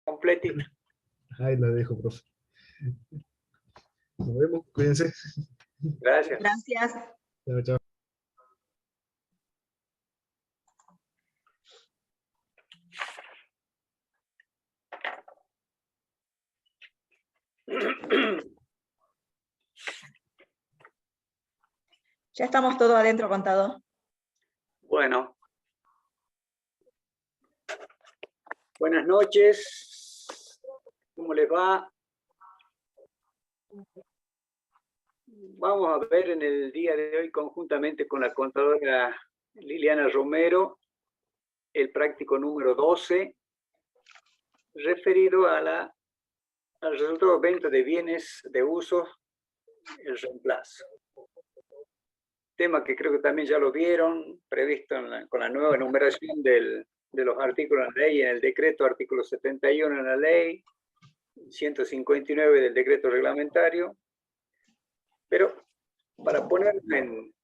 completita. Ahí la dejo, profe. Nos vemos, cuídense. Gracias. Gracias. Chao, chao. Ya estamos todos adentro, contador. Bueno. Buenas noches. ¿Cómo les va? Vamos a ver en el día de hoy, conjuntamente con la contadora Liliana Romero, el práctico número 12, referido al resultado de venta de bienes de uso, el reemplazo. Tema que creo que también ya lo vieron, previsto con la nueva numeración de los artículos en la ley, en el decreto, artículo 71 en la ley, 159 del decreto reglamentario. Pero para ponernos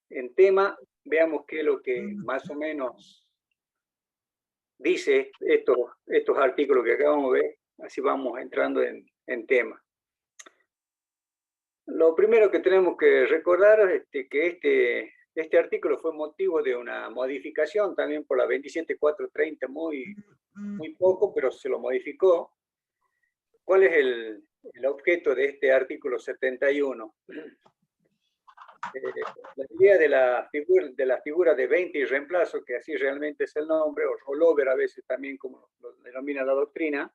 en tema, veamos qué es lo que más o menos dice estos artículos que acabamos de ver, así vamos entrando en tema. Lo primero que tenemos que recordar es que este artículo fue motivo de una modificación también por la 27430, muy poco, pero se lo modificó. ¿Cuál es el objeto de este artículo 71? La idea de la figura de venta y reemplazo, que así realmente es el nombre, o rollover a veces también como lo denomina la doctrina,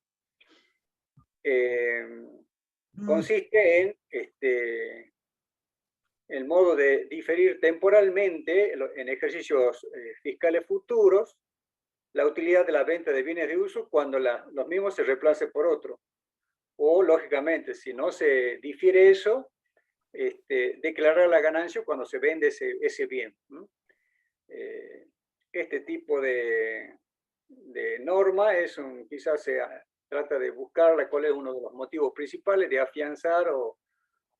consiste en el modo de diferir temporalmente en ejercicios fiscales futuros la utilidad de la venta de bienes de uso cuando los mismos se reemplacen por otro. O, lógicamente, si no se difiere eso, declarar la ganancia cuando se vende ese bien. Este tipo de norma quizás trata de buscar cuál es uno de los motivos principales de afianzar o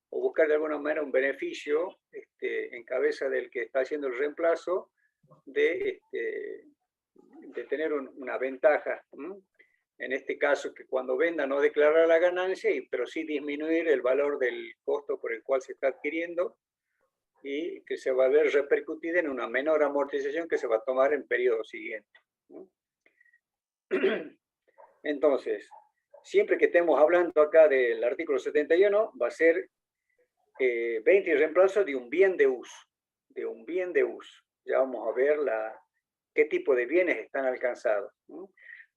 buscar de alguna manera un beneficio en cabeza del que está haciendo el reemplazo de tener una ventaja. En este caso, que cuando venda no declarar la ganancia, pero sí disminuir el valor del costo por el cual se está adquiriendo y que se va a ver repercutida en una menor amortización que se va a tomar en periodo siguiente. Entonces, siempre que estemos hablando acá del artículo 71, va a ser venta y reemplazo de un bien de uso. De un bien de uso. Ya vamos a ver qué tipo de bienes están alcanzados.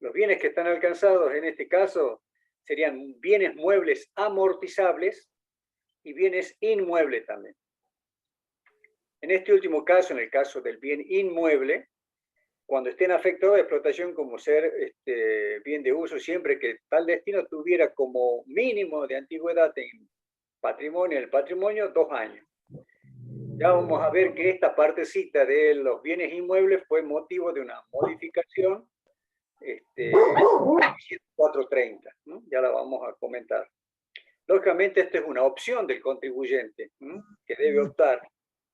Los bienes que están alcanzados en este caso serían bienes muebles amortizables y bienes inmuebles también. En este último caso, en el caso del bien inmueble, cuando estén afectados de explotación como ser bien de uso, siempre que tal destino tuviera como mínimo de antigüedad en el patrimonio, 2 años. Ya vamos a ver que esta partecita de los bienes inmuebles fue motivo de una modificación 430, ¿no? Ya la vamos a comentar. Lógicamente, esta es una opción del contribuyente, ¿no? Que debe optar,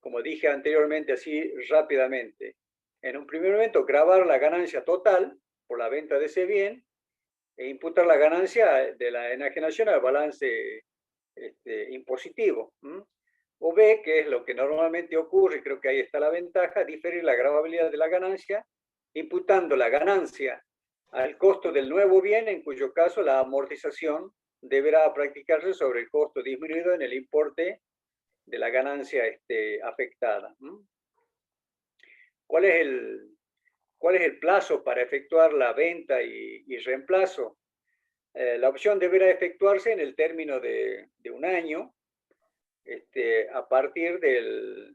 como dije anteriormente, así rápidamente. En un primer momento, gravar la ganancia total por la venta de ese bien e imputar la ganancia de la enajenación al balance impositivo. O B, que es lo que normalmente ocurre, y creo que ahí está la ventaja, diferir la gravabilidad de la ganancia, imputando la ganancia al costo del nuevo bien, en cuyo caso la amortización deberá practicarse sobre el costo disminuido en el importe de la ganancia afectada. ¿Cuál es el plazo para efectuar la venta y reemplazo? La opción deberá efectuarse en el término de 1 año, a partir de,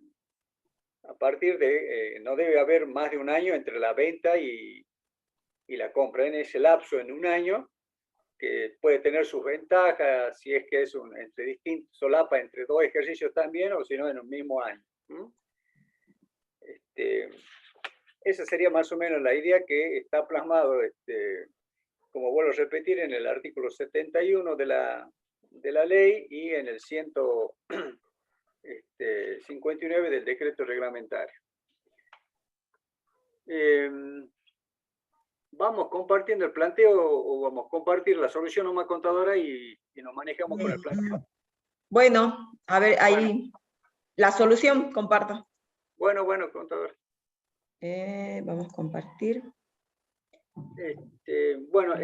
no debe haber más de 1 año entre la venta y la compra. En ese lapso, en 1 año, que puede tener sus ventajas, si es que es entre distintos, solapa entre 2 ejercicios también, o si no, en un mismo año. Esa sería más o menos la idea que está plasmado, como vuelvo a repetir, en el artículo 71 de la ley y en el 159 del decreto reglamentario. ¿Vamos compartiendo el planteo o vamos a compartir la solución nomás contadora y nos manejamos con el planteo? Bueno, a ver, ahí Bueno. la solución comparto. Bueno, contador. Vamos a compartir. Bueno,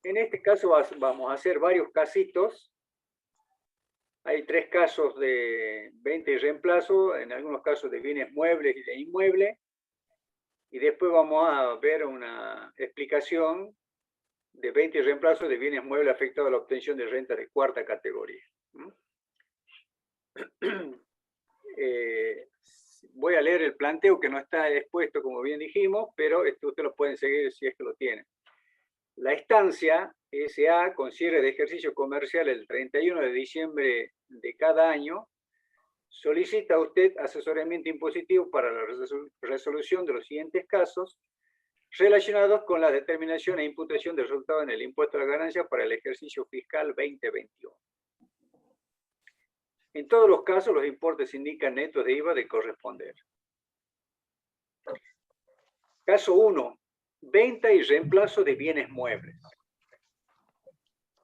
en este caso vamos a hacer varios casitos. Hay 3 casos de venta y reemplazo, en algunos casos de bienes muebles y de inmuebles. Y después vamos a ver una explicación de venta y reemplazo de bienes muebles afectados a la obtención de rentas de 4ª categoría. Voy a leer el planteo que no está expuesto, como bien dijimos, pero ustedes lo pueden seguir si es que lo tienen. La estancia S.A. con cierre de ejercicio comercial el 31 de diciembre de cada año solicita a usted asesoramiento impositivo para la resolución de los siguientes casos relacionados con la determinación e imputación del resultado en el impuesto a la ganancia para el ejercicio fiscal 2021. En todos los casos, los importes indican netos de IVA de corresponder. Caso 1. Venta y reemplazo de bienes muebles.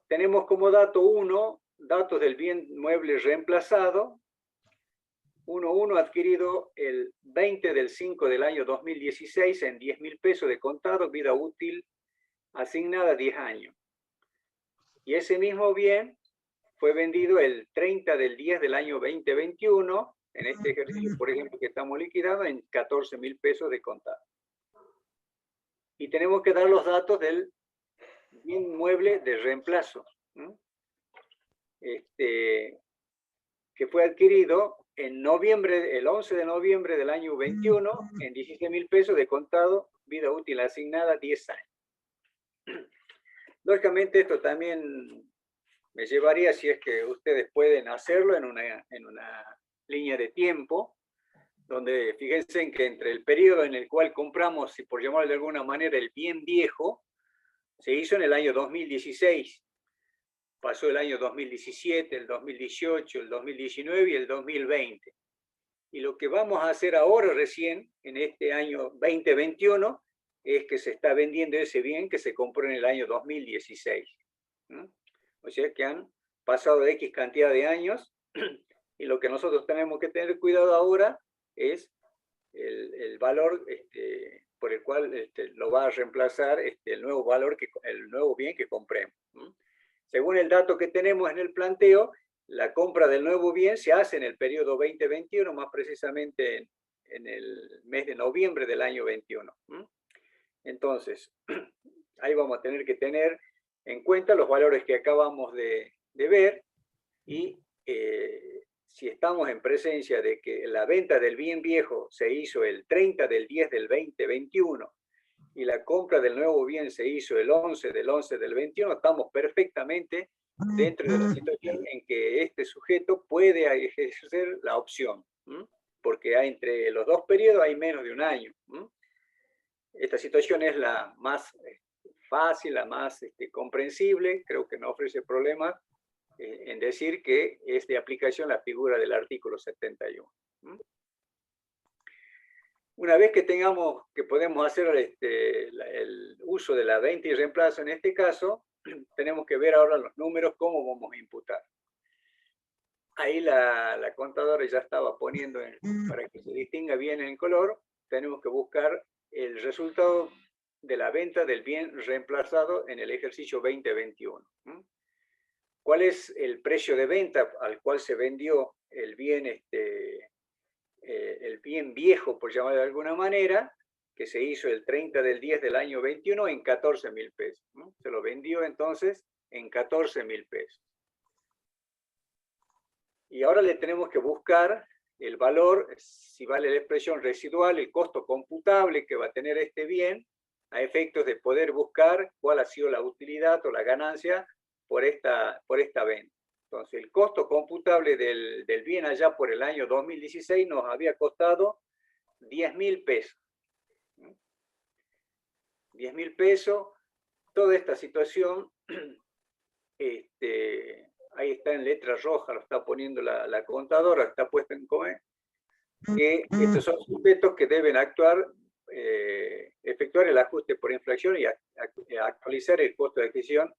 Tenemos como dato 1, datos del bien mueble reemplazado. 1.1 adquirido el 20 del 5 del año 2016 en 10.000 pesos de contado, vida útil asignada 10 años. Y ese mismo bien fue vendido el 30 del 10 del año 2021, en este ejercicio, por ejemplo, que estamos liquidando en 14.000 pesos de contado. Y tenemos que dar los datos del bien mueble de reemplazo, que fue adquirido en noviembre, el 11 de noviembre del año 21, en 17.000 pesos de contado, vida útil asignada 10 años. Lógicamente esto también me llevaría, si es que ustedes pueden hacerlo, en una línea de tiempo, donde fíjense en que entre el periodo en el cual compramos, si por llamarlo de alguna manera, el bien viejo, se hizo en el año 2016. Pasó el año 2017, el 2018, el 2019 y el 2020. Y lo que vamos a hacer ahora recién, en este año 2021, es que se está vendiendo ese bien que se compró en el año 2016. O sea que han pasado X cantidad de años y lo que nosotros tenemos que tener cuidado ahora es el valor por el cual lo va a reemplazar el nuevo valor, el nuevo bien que compremos. Según el dato que tenemos en el planteo, la compra del nuevo bien se hace en el periodo 2021, más precisamente en el mes de noviembre del año 21. Entonces, ahí vamos a tener que tener en cuenta los valores que acabamos de ver y si estamos en presencia de que la venta del bien viejo se hizo el 30 del 10 del 2021 y la compra del nuevo bien se hizo el 11 del 11 del 21, estamos perfectamente dentro de la situación en que este sujeto puede ejercer la opción, porque entre los dos periodos hay menos de un año. Esta situación es la más fácil, la más comprensible, creo que no ofrece problemas en decir que es de aplicación la figura del artículo 71. Una vez que podemos hacer el uso de la venta y reemplazo en este caso, tenemos que ver ahora los números, cómo vamos a imputar. Ahí la contadora ya estaba poniendo, para que se distinga bien en color, tenemos que buscar el resultado de la venta del bien reemplazado en el ejercicio 2021. ¿Cuál es el precio de venta al cual se vendió el bien viejo, por llamarlo de alguna manera, que se hizo el 30 del 10 del año 21 en 14.000 pesos? Se lo vendió entonces en 14.000 pesos. Y ahora le tenemos que buscar el valor, si vale la expresión residual, el costo computable que va a tener este bien, a efectos de poder buscar cuál ha sido la utilidad o la ganancia por esta venta. Entonces, el costo computable del bien allá por el año 2016 nos había costado 10.000 pesos. 10.000 pesos. Toda esta situación ahí está en letra roja, lo está poniendo la contadora, está puesto en COME, que estos son sujetos que deben efectuar el ajuste por inflación y actualizar el costo de adquisición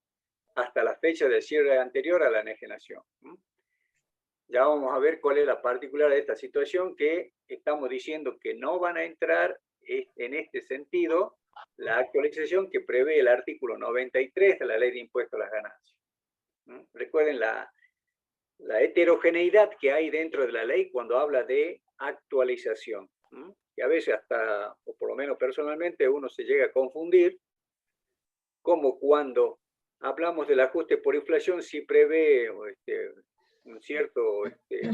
hasta la fecha de cierre anterior a la enajenación. Ya vamos a ver cuál es la particularidad de esta situación, que estamos diciendo que no van a entrar en este sentido la actualización que prevé el artículo 93 de la Ley de Impuesto a las Ganancias. Recuerden la heterogeneidad que hay dentro de la ley cuando habla de actualización, que a veces hasta, o por lo menos personalmente, uno se llega a confundir, como cuando hablamos del ajuste por inflación, si prevé un cierto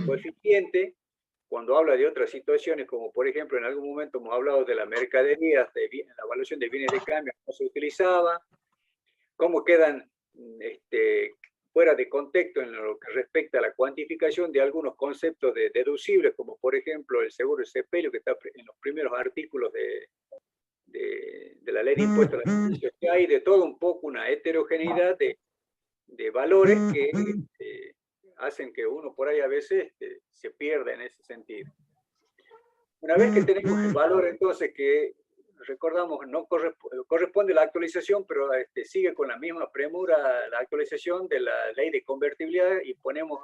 coeficiente, cuando habla de otras situaciones, como por ejemplo en algún momento hemos hablado de la mercadería, de la evaluación de bienes de cambio, no se utilizaba, cómo quedan fuera de contexto en lo que respecta a la cuantificación de algunos conceptos deducibles, como por ejemplo el seguro de sepelio, que está en los primeros artículos de la Ley de Impuestos a las Ganancias, que hay de todo un poco una heterogeneidad de valores que hacen que uno por ahí a veces se pierda en ese sentido. Una vez que tenemos el valor, entonces, que recordamos, no corresponde la actualización, pero sigue con la misma premura la actualización de la ley de convertibilidad y ponemos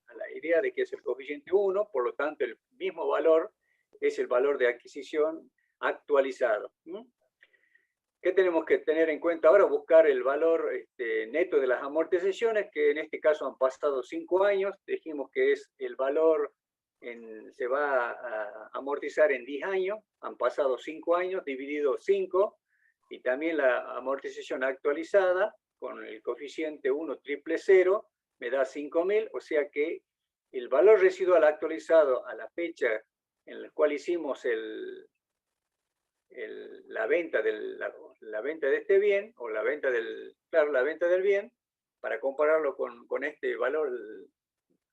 a la idea de que es el coeficiente 1, por lo tanto el mismo valor es el valor de adquisición actualizado. ¿Qué tenemos que tener en cuenta ahora? Buscar el valor neto de las amortizaciones, que en este caso han pasado 5 años, dijimos que es el valor se va a amortizar en 10 años, han pasado 5 años, dividido 5, y también la amortización actualizada con el coeficiente 1 triple 0 me da 5.000, o sea que el valor residual actualizado a la fecha en la cual hicimos la venta de este bien, o la venta del bien, para compararlo con este valor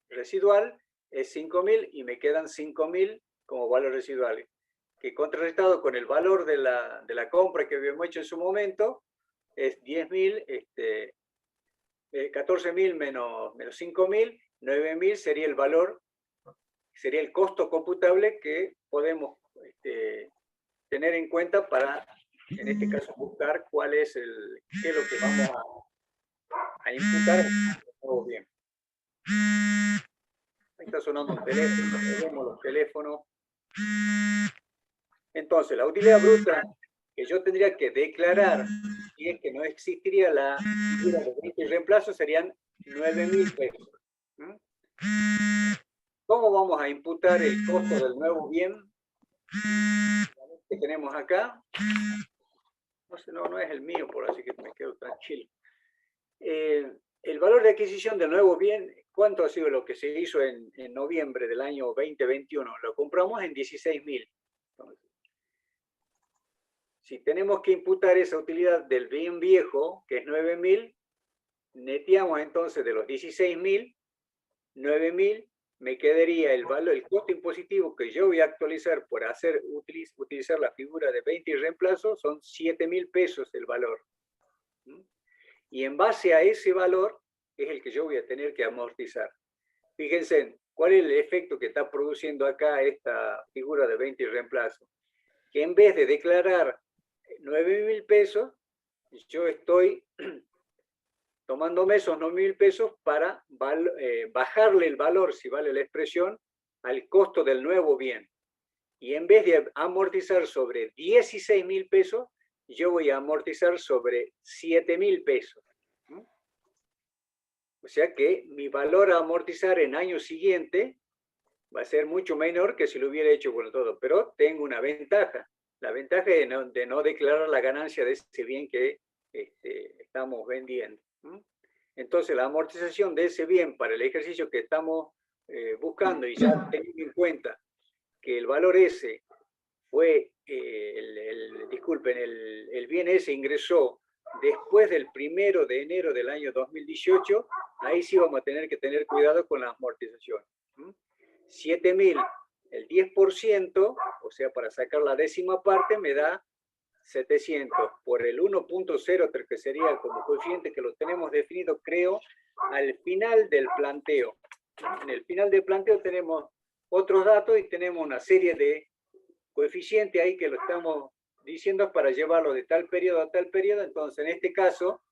residual, es 5.000 y me quedan 5.000 como valor residual, que contrarrestado con el valor de la compra que habíamos hecho en su momento, es 10.000, 14.000 menos 5.000, 9.000 sería el valor, sería el costo computable que podemos tener en cuenta para, en este caso, buscar qué es lo que vamos a imputar en el nuevo bien. Ahí está sonando un teléfono, vemos los teléfonos. Entonces, la utilidad bruta que yo tendría que declarar, si es que no existiría la figura de venta y reemplazo, serían 9.000 pesos. ¿Cómo vamos a imputar el costo del nuevo bien que tenemos acá? No es el mío, por así que me quedo tranquilo. El valor de adquisición del nuevo bien, ¿cuánto ha sido lo que se hizo en noviembre del año 2021? Lo compramos en 16.000. Si tenemos que imputar esa utilidad del bien viejo, que es 9.000, neteamos entonces de los 16.000, 9.000, me quedaría el valor, el costo impositivo que yo voy a actualizar por utilizar la figura de venta y reemplazo, son 7.000 pesos el valor. Y en base a ese valor es el que yo voy a tener que amortizar. Fíjense, ¿cuál es el efecto que está produciendo acá esta figura de venta y reemplazo? Que en vez de declarar 9.000 pesos, yo estoy tomándome esos 9.000 pesos para bajarle el valor, si vale la expresión, al costo del nuevo bien. Y en vez de amortizar sobre 16.000 pesos, yo voy a amortizar sobre 7.000 pesos. O sea que mi valor a amortizar en año siguiente va a ser mucho menor que si lo hubiera hecho con todo. Pero tengo una ventaja. La ventaja es de no declarar la ganancia de ese bien que estamos vendiendo. Entonces, la amortización de ese bien para el ejercicio que estamos buscando, y ya teniendo en cuenta que el valor ese fue, disculpen, el bien ese ingresó después del 1 de enero del año 2018, ahí sí vamos a tener que tener cuidado con la amortización. 7.000, el 10%, o sea, para sacar la décima parte, me da 700 por el 1.0, que sería como coeficiente que lo tenemos definido, creo, al final del planteo. En el final del planteo tenemos otros datos y tenemos una serie de coeficientes ahí que lo estamos diciendo para llevarlo de tal periodo a tal periodo. Entonces, en este caso,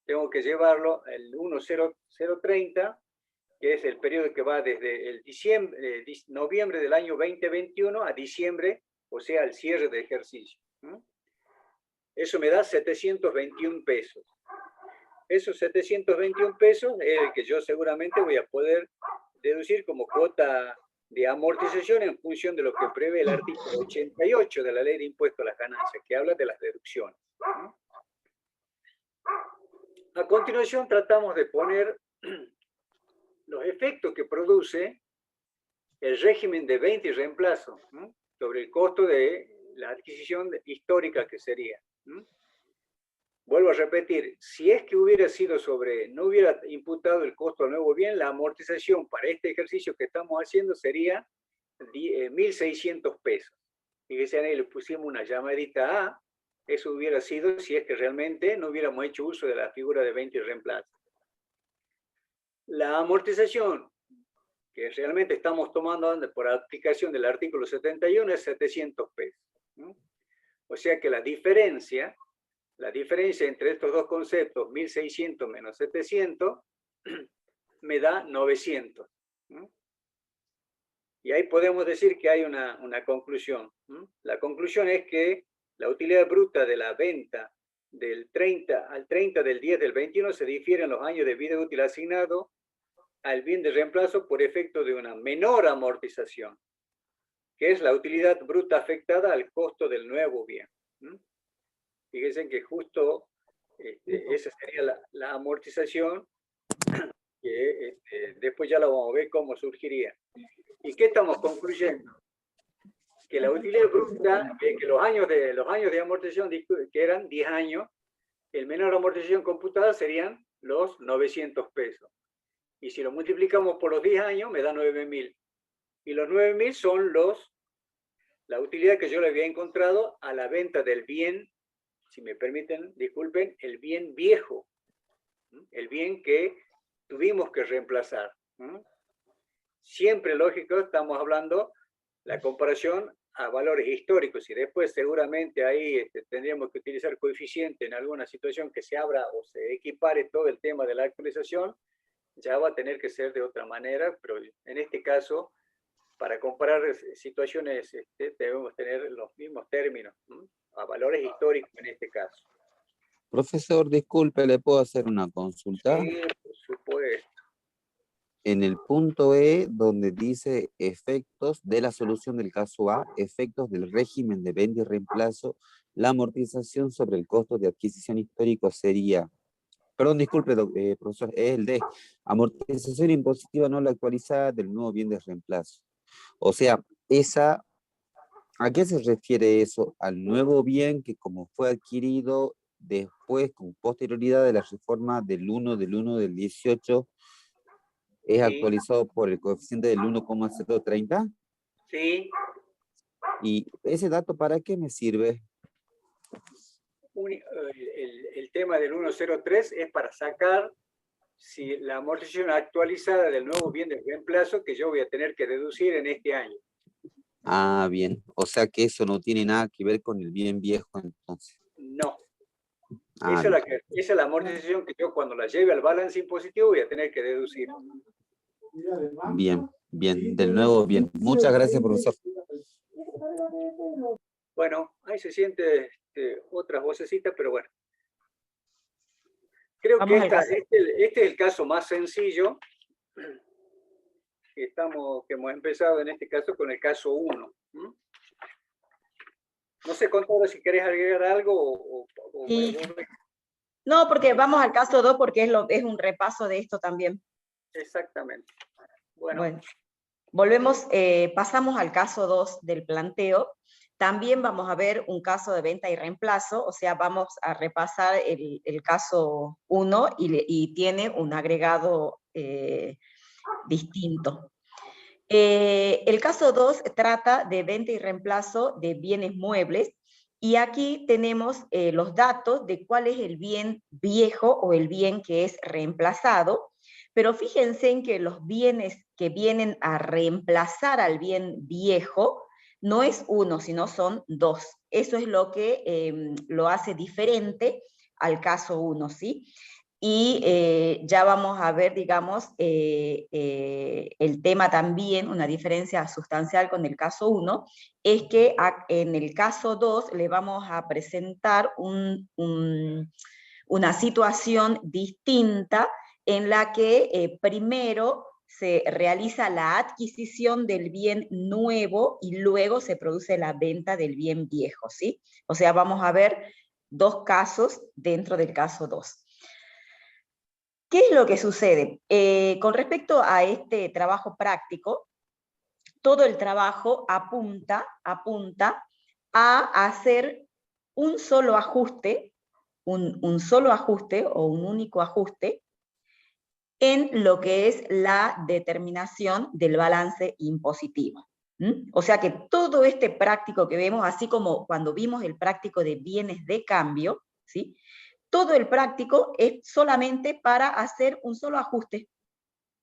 tengo que llevarlo el 10030, que es el periodo que va desde el noviembre del año 2021 a diciembre, o sea, el cierre de ejercicio. Eso me da 721 pesos. Esos 721 pesos es el que yo seguramente voy a poder deducir como cuota de amortización en función de lo que prevé el artículo 88 de la Ley de Impuesto a las Ganancias, que habla de las deducciones. A continuación tratamos de poner los efectos que produce el régimen de venta y reemplazo sobre el costo de la adquisición histórica que sería. Vuelvo a repetir, si es que hubiera sido no hubiera imputado el costo al nuevo bien, la amortización para este ejercicio que estamos haciendo sería 1.600 pesos. Fíjense ahí, le pusimos una llamadita A, eso hubiera sido si es que realmente no hubiéramos hecho uso de la figura de venta y reemplazo. La amortización que realmente estamos tomando por aplicación del artículo 71 es 700 pesos. O sea que la diferencia entre estos dos conceptos, 1.600 menos 700, me da 900. Y ahí podemos decir que hay una conclusión. La conclusión es que la utilidad bruta de la venta del 30 al 30 del 10 del 21 se difiere en los años de vida útil asignado al bien de reemplazo por efecto de una menor amortización, que es la utilidad bruta afectada al costo del nuevo bien. Fíjense que justo esa sería la amortización, que después ya la vamos a ver cómo surgiría. ¿Y qué estamos concluyendo? Que la utilidad bruta, que los años de amortización, que eran 10 años, el menor amortización computada serían los 900 pesos. Y si lo multiplicamos por los 10 años, me da 9.000. Y los 9.000 son la utilidad que yo le había encontrado a la venta del bien, si me permiten, disculpen, el bien viejo, el bien que tuvimos que reemplazar. Siempre, lógico, estamos hablando la comparación a valores históricos y después seguramente ahí tendríamos que utilizar coeficiente en alguna situación que se abra o se equipare todo el tema de la actualización, ya va a tener que ser de otra manera, pero en este caso, para comparar situaciones, debemos tener los mismos términos, a valores históricos en este caso. Profesor, disculpe, ¿le puedo hacer una consulta? Sí, por supuesto. En el punto E, donde dice efectos de la solución del caso A, efectos del régimen de venta y reemplazo, la amortización sobre el costo de adquisición histórico sería, perdón, disculpe, profesor, es el D, amortización impositiva no la actualizada del nuevo bien de reemplazo. O sea, ¿a qué se refiere eso? Al nuevo bien que como fue adquirido después, con posterioridad de la reforma del 1 del 18, ¿es actualizado por el coeficiente del 1,030? Sí. ¿Y ese dato para qué me sirve? El tema del 103 es para sacar si la amortización actualizada del nuevo bien de reemplazo que yo voy a tener que deducir en este año. Ah, bien. O sea que eso no tiene nada que ver con el bien viejo entonces. No. Ah, esa es la amortización que yo cuando la lleve al balance impositivo voy a tener que deducir. Bien, bien. Del nuevo bien. Muchas gracias, profesor. Bueno, ahí se siente otras vocecitas, pero bueno. Creo que este es el caso más sencillo que hemos empezado en este caso con el caso 1. No sé, Contadora, si querés agregar algo o sí. No, porque vamos al caso 2 porque es un repaso de esto también. Exactamente. Bueno, volvemos, pasamos al caso 2 del planteo. También vamos a ver un caso de venta y reemplazo, o sea, vamos a repasar el caso 1 y tiene un agregado distinto. El caso 2 trata de venta y reemplazo de bienes muebles, y aquí tenemos los datos de cuál es el bien viejo o el bien que es reemplazado. Pero fíjense en que los bienes que vienen a reemplazar al bien viejo no es uno, sino son dos. Eso es lo que lo hace diferente al caso 1, ¿sí? Y ya vamos a ver, digamos, el tema también, una diferencia sustancial con el caso 1, es que en el caso 2 le vamos a presentar una situación distinta en la que primero se realiza la adquisición del bien nuevo y luego se produce la venta del bien viejo, ¿sí? O sea, vamos a ver dos casos dentro del caso 2. ¿Qué es lo que sucede? Con respecto a este trabajo práctico, todo el trabajo apunta a hacer un solo ajuste, un solo ajuste o un único ajuste en lo que es la determinación del balance impositivo. O sea que todo este práctico que vemos, así como cuando vimos el práctico de bienes de cambio, ¿sí? Todo el práctico es solamente para hacer un solo ajuste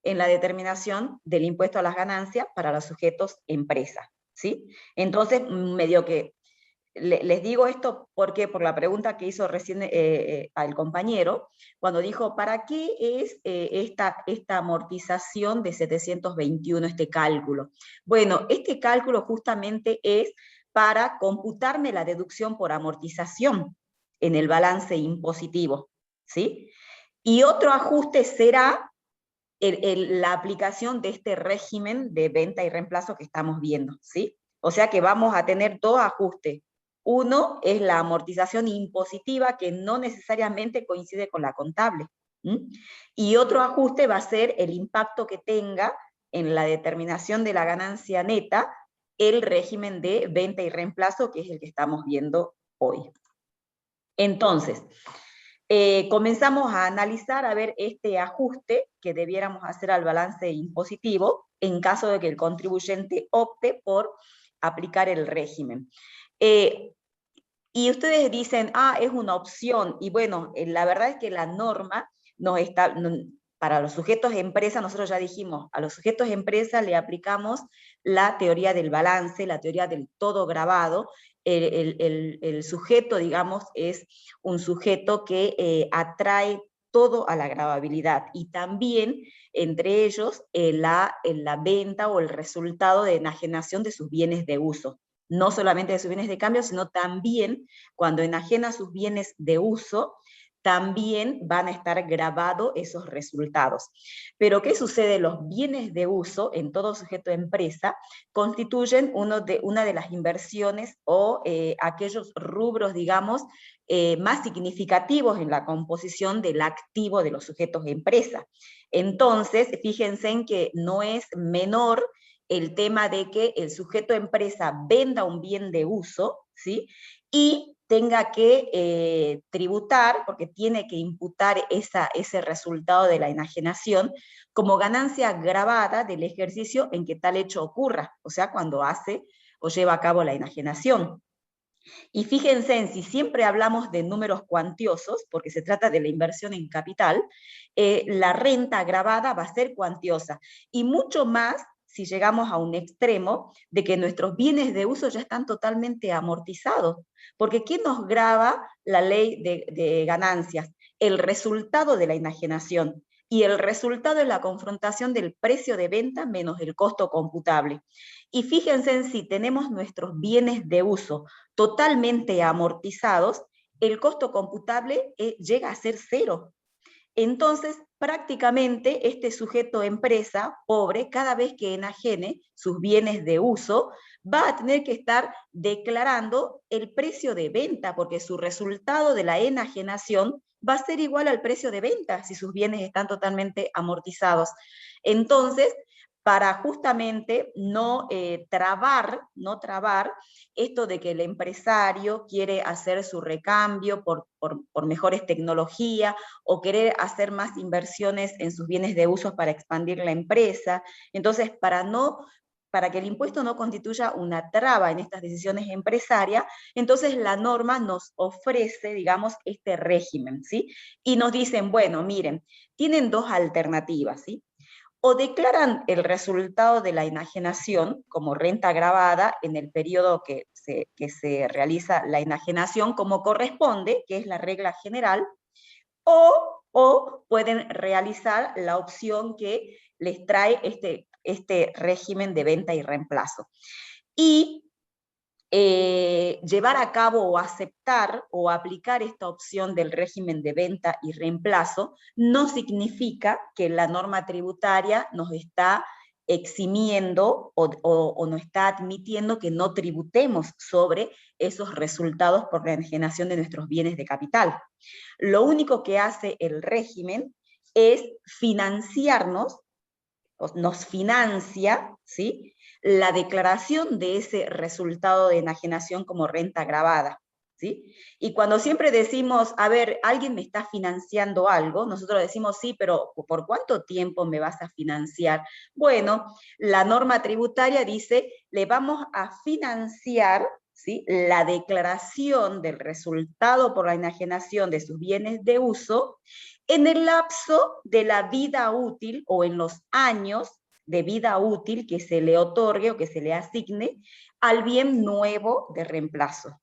en la determinación del impuesto a las ganancias para los sujetos empresa, ¿sí? Entonces, medio que les digo esto porque por la pregunta que hizo recién al compañero, cuando dijo, ¿para qué es esta amortización de 721, este cálculo? Bueno, este cálculo justamente es para computarme la deducción por amortización en el balance impositivo, ¿sí? Y otro ajuste será la aplicación de este régimen de venta y reemplazo que estamos viendo, ¿sí? O sea que vamos a tener dos ajustes. Uno es la amortización impositiva, que no necesariamente coincide con la contable. Y otro ajuste va a ser el impacto que tenga en la determinación de la ganancia neta el régimen de venta y reemplazo, que es el que estamos viendo hoy. Entonces, comenzamos a analizar, a ver este ajuste que debiéramos hacer al balance impositivo en caso de que el contribuyente opte por aplicar el régimen. Y ustedes dicen, es una opción, y bueno, la verdad es que la norma para los sujetos empresa, nosotros ya dijimos, a los sujetos empresa le aplicamos la teoría del balance, la teoría del todo grabado. El sujeto, digamos, es un sujeto que atrae todo a la gravabilidad, y también entre ellos la venta o el resultado de enajenación de sus bienes de uso. No solamente de sus bienes de cambio, sino también cuando enajena sus bienes de uso, también van a estar grabados esos resultados. Pero ¿qué sucede? Los bienes de uso en todo sujeto de empresa constituyen una de las inversiones o aquellos rubros, digamos, más significativos en la composición del activo de los sujetos de empresa. Entonces, fíjense en que no es menor el tema de que el sujeto empresa venda un bien de uso, ¿sí? Y tenga que tributar, porque tiene que imputar ese resultado de la enajenación como ganancia gravada del ejercicio en que tal hecho ocurra, o sea, cuando hace o lleva a cabo la enajenación. Y fíjense en si siempre hablamos de números cuantiosos, porque se trata de la inversión en capital, la renta gravada va a ser cuantiosa, y mucho más si llegamos a un extremo de que nuestros bienes de uso ya están totalmente amortizados. Porque ¿qué nos grava la ley de ganancias? El resultado de la enajenación. Y el resultado es la confrontación del precio de venta menos el costo computable. Y fíjense en si tenemos nuestros bienes de uso totalmente amortizados, el costo computable llega a ser cero. Entonces, prácticamente este sujeto empresa pobre, cada vez que enajene sus bienes de uso, va a tener que estar declarando el precio de venta, porque su resultado de la enajenación va a ser igual al precio de venta si sus bienes están totalmente amortizados. Entonces, para justamente no trabar esto de que el empresario quiere hacer su recambio por mejores tecnologías o querer hacer más inversiones en sus bienes de uso para expandir la empresa. Entonces, para no para que el impuesto no constituya una traba en estas decisiones empresarias, entonces la norma nos ofrece, digamos, este régimen, ¿sí? Y nos dicen, bueno, miren, tienen dos alternativas, ¿sí? O declaran el resultado de la enajenación como renta gravada en el periodo que se realiza la enajenación como corresponde, que es la regla general, o pueden realizar la opción que les trae este régimen de venta y reemplazo. Y llevar a cabo o aceptar o aplicar esta opción del régimen de venta y reemplazo no significa que la norma tributaria nos está eximiendo o no está admitiendo que no tributemos sobre esos resultados por la enajenación de nuestros bienes de capital. Lo único que hace el régimen es financiarnos, nos financia, ¿sí?, la declaración de ese resultado de enajenación como renta gravada, ¿sí? Y cuando siempre decimos, a ver, alguien me está financiando algo, nosotros decimos, sí, pero ¿por cuánto tiempo me vas a financiar? Bueno, la norma tributaria dice, le vamos a financiar, ¿sí?, la declaración del resultado por la enajenación de sus bienes de uso en el lapso de la vida útil o en los años de vida útil que se le otorgue o que se le asigne al bien nuevo de reemplazo.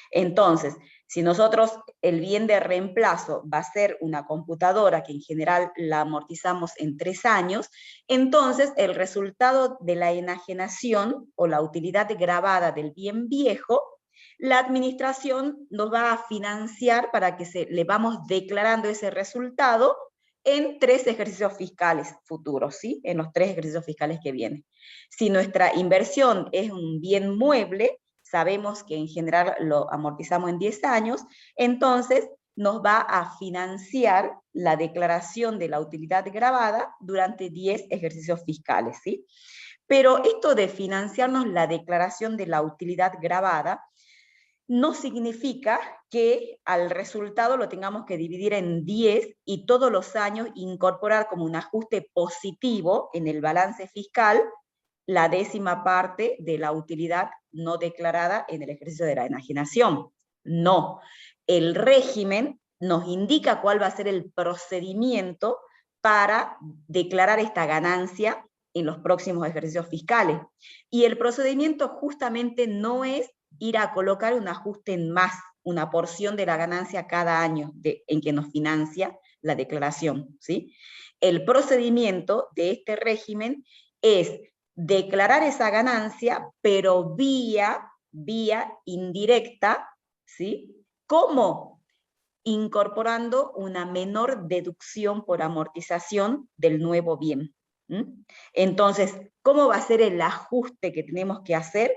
Entonces, si nosotros el bien de reemplazo va a ser una computadora que en general la amortizamos en 3 años, entonces el resultado de la enajenación o la utilidad gravada del bien viejo, la administración nos va a financiar para que le vamos declarando ese resultado en 3 ejercicios fiscales futuros, ¿sí? En los 3 ejercicios fiscales que vienen. Si nuestra inversión es un bien mueble, sabemos que en general lo amortizamos en 10 años, entonces nos va a financiar la declaración de la utilidad gravada durante 10 ejercicios fiscales, ¿sí? Pero esto de financiarnos la declaración de la utilidad gravada no significa que al resultado lo tengamos que dividir en 10 y todos los años incorporar como un ajuste positivo en el balance fiscal la 10ª parte de la utilidad no declarada en el ejercicio de la enajenación. No, el régimen nos indica cuál va a ser el procedimiento para declarar esta ganancia en los próximos ejercicios fiscales. Y el procedimiento justamente no es ir a colocar un ajuste en más, una porción de la ganancia cada año en que nos financia la declaración, ¿sí? El procedimiento de este régimen es declarar esa ganancia, pero vía indirecta, ¿sí? ¿Cómo? Incorporando una menor deducción por amortización del nuevo bien. Entonces, ¿cómo va a ser el ajuste que tenemos que hacer?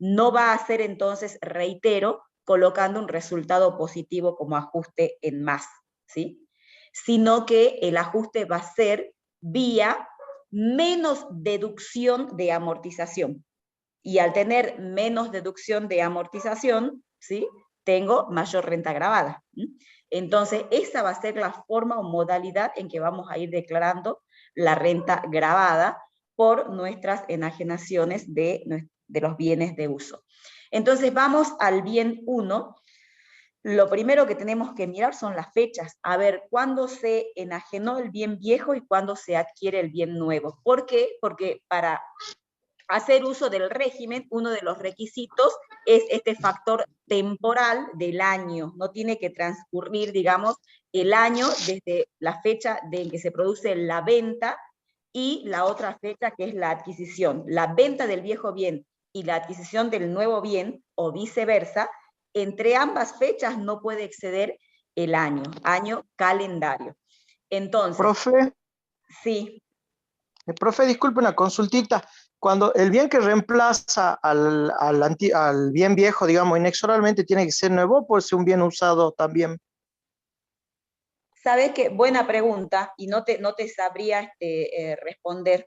No va a ser entonces, reitero, colocando un resultado positivo como ajuste en más, ¿sí? Sino que el ajuste va a ser vía menos deducción de amortización. Y al tener menos deducción de amortización, ¿sí?, tengo mayor renta gravada. Entonces, esa va a ser la forma o modalidad en que vamos a ir declarando la renta gravada por nuestras enajenaciones de los bienes de uso. Entonces, vamos al bien 1. Lo primero que tenemos que mirar son las fechas, a ver cuándo se enajenó el bien viejo y cuándo se adquiere el bien nuevo. ¿Por qué? Porque para hacer uso del régimen, uno de los requisitos es este factor temporal del año. No tiene que transcurrir, digamos, el año desde la fecha en que se produce la venta y la otra fecha que es la adquisición. La venta del viejo bien y la adquisición del nuevo bien, o viceversa, entre ambas fechas no puede exceder el año calendario. Entonces, Profe, sí. profe, disculpe una consultita. Cuando el bien que reemplaza al bien viejo, digamos, inexorablemente tiene que ser nuevo, puede ser un bien usado también. ¿Sabes qué? Buena pregunta, y no te sabría responder,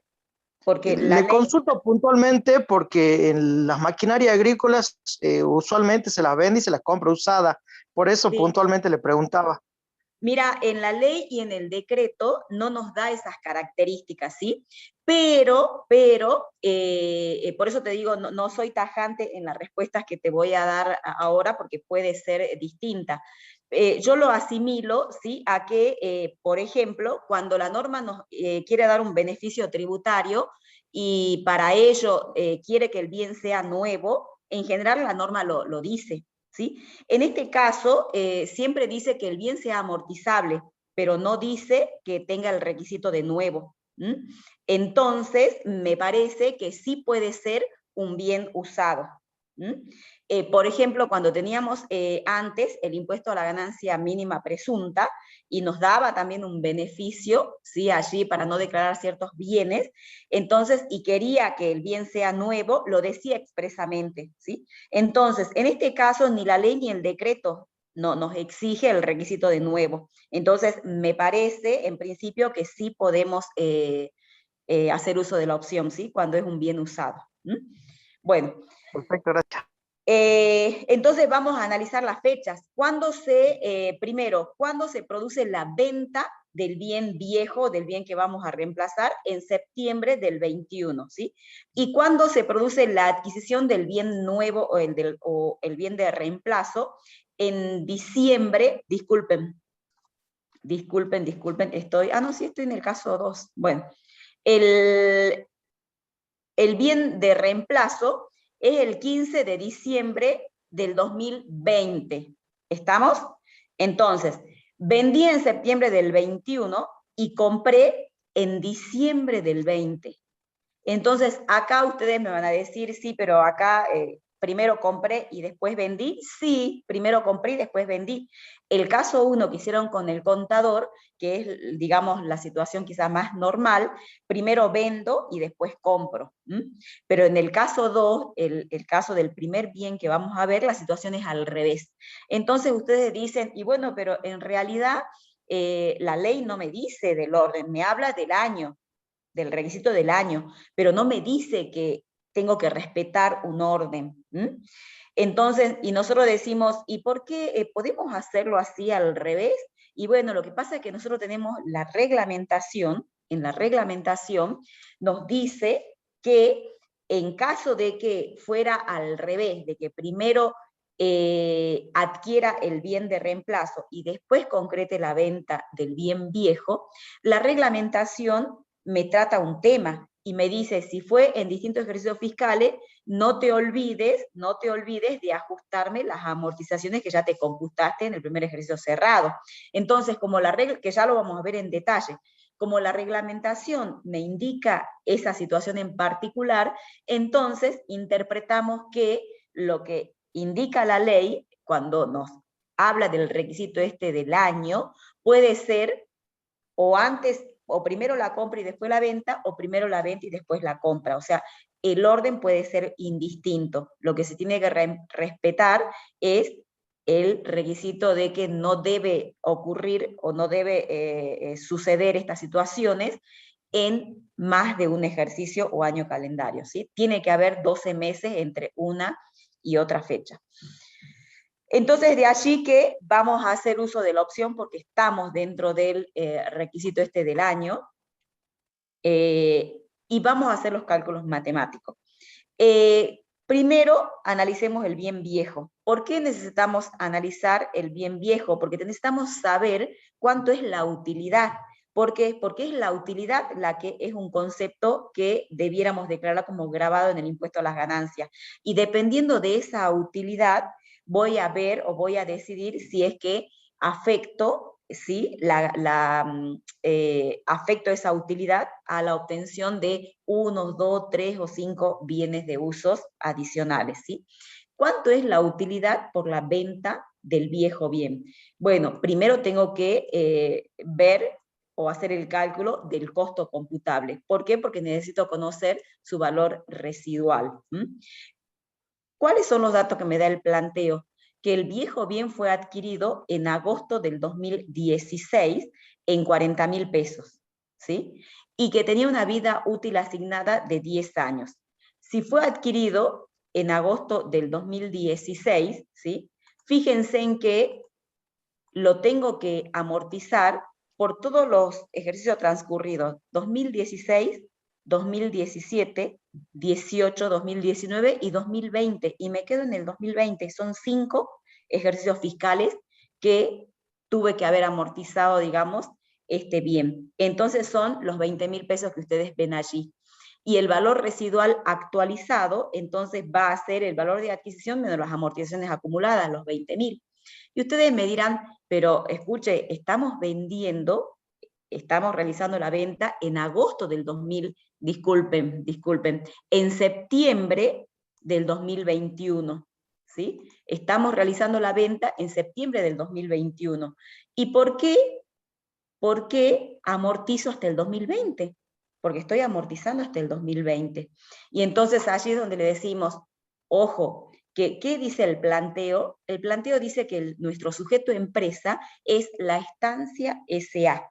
porque la Le ley... consulto puntualmente porque en las maquinarias agrícolas usualmente se las vende y se las compra usada. Por eso Sí. puntualmente le preguntaba. Mira, en la ley y en el decreto no nos da esas características, ¿sí? Pero, por eso te digo, no soy tajante en las respuestas que te voy a dar ahora, porque puede ser distinta. Yo lo asimilo, ¿sí? A que, por ejemplo, cuando la norma nos quiere dar un beneficio tributario y para ello quiere que el bien sea nuevo, en general la norma lo dice, ¿sí? En este caso, siempre dice que el bien sea amortizable, pero no dice que tenga el requisito de nuevo. Entonces, me parece que sí puede ser un bien usado. Por ejemplo, cuando teníamos antes el impuesto a la ganancia mínima presunta y nos daba también un beneficio, ¿sí? Allí para no declarar ciertos bienes, entonces, y quería que el bien sea nuevo, lo decía expresamente, ¿sí? Entonces, en este caso, ni la ley ni el decreto nos exige el requisito de nuevo. Entonces, me parece, en principio, que sí podemos hacer uso de la opción, ¿sí? Cuando es un bien usado. Bueno. Perfecto, gracias. Entonces vamos a analizar las fechas. Primero, ¿cuándo se produce la venta del bien viejo, del bien que vamos a reemplazar? En septiembre del 21, ¿sí? ¿Y cuándo se produce la adquisición del bien nuevo o el bien de reemplazo? En diciembre, disculpen, estoy en el caso 2. Bueno, el bien de reemplazo es el 15 de diciembre del 2020. ¿Estamos? Entonces, vendí en septiembre del 21 y compré en diciembre del 20. Entonces, acá ustedes me van a decir, sí, pero acá primero compré y después vendí. Sí, primero compré y después vendí. El caso 1 que hicieron con el contador, que es, digamos, la situación quizás más normal, primero vendo y después compro. Pero en el caso 2, el caso del primer bien que vamos a ver, la situación es al revés. Entonces ustedes dicen, y bueno, pero en realidad la ley no me dice del orden, me habla del año, del requisito del año, pero no me dice que tengo que respetar un orden. Entonces, y nosotros decimos, ¿y por qué podemos hacerlo así al revés? Y bueno, lo que pasa es que nosotros tenemos la reglamentación, en la reglamentación nos dice que en caso de que fuera al revés, de que primero adquiera el bien de reemplazo y después concrete la venta del bien viejo, la reglamentación me trata un tema y me dice, si fue en distintos ejercicios fiscales, no te olvides de ajustarme las amortizaciones que ya te computaste en el primer ejercicio cerrado. Entonces, como la regla, que ya lo vamos a ver en detalle, como la reglamentación me indica esa situación en particular, entonces interpretamos que lo que indica la ley, cuando nos habla del requisito del año, puede ser o antes, o primero la compra y después la venta, o primero la venta y después la compra. O sea, el orden puede ser indistinto. Lo que se tiene que respetar es el requisito de que no debe ocurrir o no debe suceder estas situaciones en más de un ejercicio o año calendario, ¿sí? Tiene que haber 12 meses entre una y otra fecha. Entonces, de allí que vamos a hacer uso de la opción porque estamos dentro del requisito del año y vamos a hacer los cálculos matemáticos. Primero, analicemos el bien viejo. ¿Por qué necesitamos analizar el bien viejo? Porque necesitamos saber cuánto es la utilidad. ¿Por qué? Porque es la utilidad la que es un concepto que debiéramos declarar como grabado en el impuesto a las ganancias. Y dependiendo de esa utilidad, voy a ver o voy a decidir si es que afecto, ¿sí? Afecto esa utilidad a la obtención de 1, 2, 3 o 5 bienes de usos adicionales, ¿sí? ¿Cuánto es la utilidad por la venta del viejo bien? Bueno, primero tengo que ver o hacer el cálculo del costo computable. ¿Por qué? Porque necesito conocer su valor residual. ¿Cuáles son los datos que me da el planteo? Que el viejo bien fue adquirido en agosto del 2016 en 40.000 pesos, ¿sí? Y que tenía una vida útil asignada de 10 años. Si fue adquirido en agosto del 2016, ¿sí? Fíjense en que lo tengo que amortizar por todos los ejercicios transcurridos, 2016, 2017, 18, 2019 y 2020, y me quedo en el 2020, son 5 ejercicios fiscales que tuve que haber amortizado, digamos, bien. Entonces son los 20.000 pesos que ustedes ven allí. Y el valor residual actualizado, entonces va a ser el valor de adquisición menos las amortizaciones acumuladas, los 20.000. Y ustedes me dirán, pero escuche, estamos realizando la venta en agosto del 2000, disculpen, en septiembre del 2021, ¿sí? Estamos realizando la venta en septiembre del 2021. ¿Y por qué? ¿Por qué amortizo hasta el 2020? Porque estoy amortizando hasta el 2020. Y entonces allí es donde le decimos, ojo, ¿qué dice el planteo? El planteo dice que nuestro sujeto empresa es la estancia SA.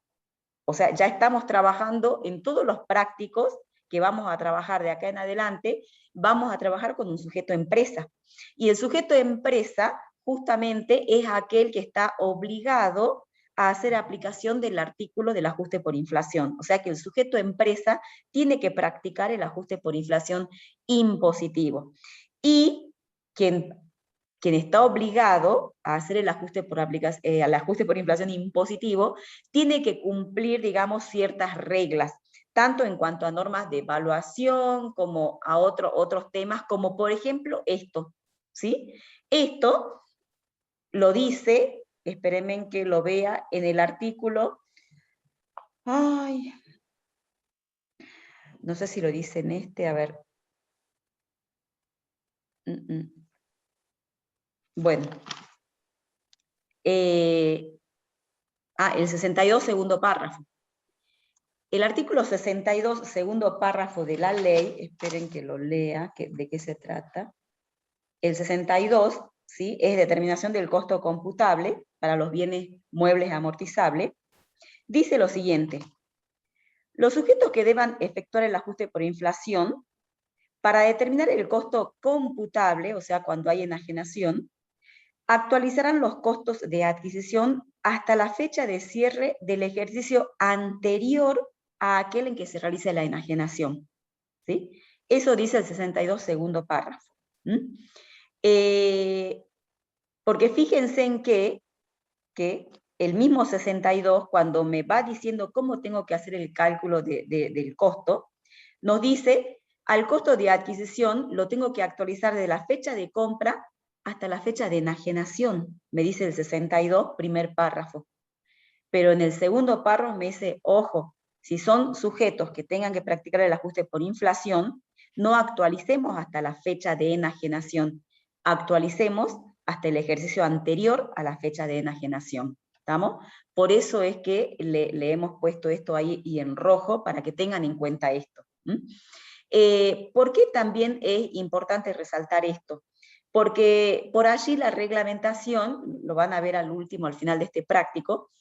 O sea, ya estamos trabajando en todos los prácticos que vamos a trabajar de acá en adelante, vamos a trabajar con un sujeto empresa. Y el sujeto empresa justamente es aquel que está obligado a hacer aplicación del artículo del ajuste por inflación. O sea que el sujeto empresa tiene que practicar el ajuste por inflación impositivo. Y quien está obligado a hacer el ajuste por inflación impositivo, tiene que cumplir, digamos, ciertas reglas, tanto en cuanto a normas de evaluación, como a otros temas, como por ejemplo esto, ¿sí? Esto lo dice, espérenme que lo vea en el artículo, no sé si lo dice en a ver. Bueno. El 62, segundo párrafo. El artículo 62, segundo párrafo de la ley, esperen que lo lea, de qué se trata. El 62, ¿sí?, es determinación del costo computable para los bienes muebles amortizables. Dice lo siguiente: los sujetos que deban efectuar el ajuste por inflación, para determinar el costo computable, o sea, cuando hay enajenación, actualizarán los costos de adquisición hasta la fecha de cierre del ejercicio anterior a aquel en que se realice la enajenación, ¿sí? Eso dice el 62, segundo párrafo. Porque fíjense en que el mismo 62, cuando me va diciendo cómo tengo que hacer el cálculo del costo, nos dice, al costo de adquisición lo tengo que actualizar de la fecha de compra hasta la fecha de enajenación, me dice el 62, primer párrafo. Pero en el segundo párrafo me dice, ojo, si son sujetos que tengan que practicar el ajuste por inflación, no actualicemos hasta la fecha de enajenación, actualicemos hasta el ejercicio anterior a la fecha de enajenación. ¿Estamos? Por eso es que le hemos puesto esto ahí y en rojo, para que tengan en cuenta esto. ¿Por qué también es importante resaltar esto? Porque por allí la reglamentación, lo van a ver al último, al final de este práctico,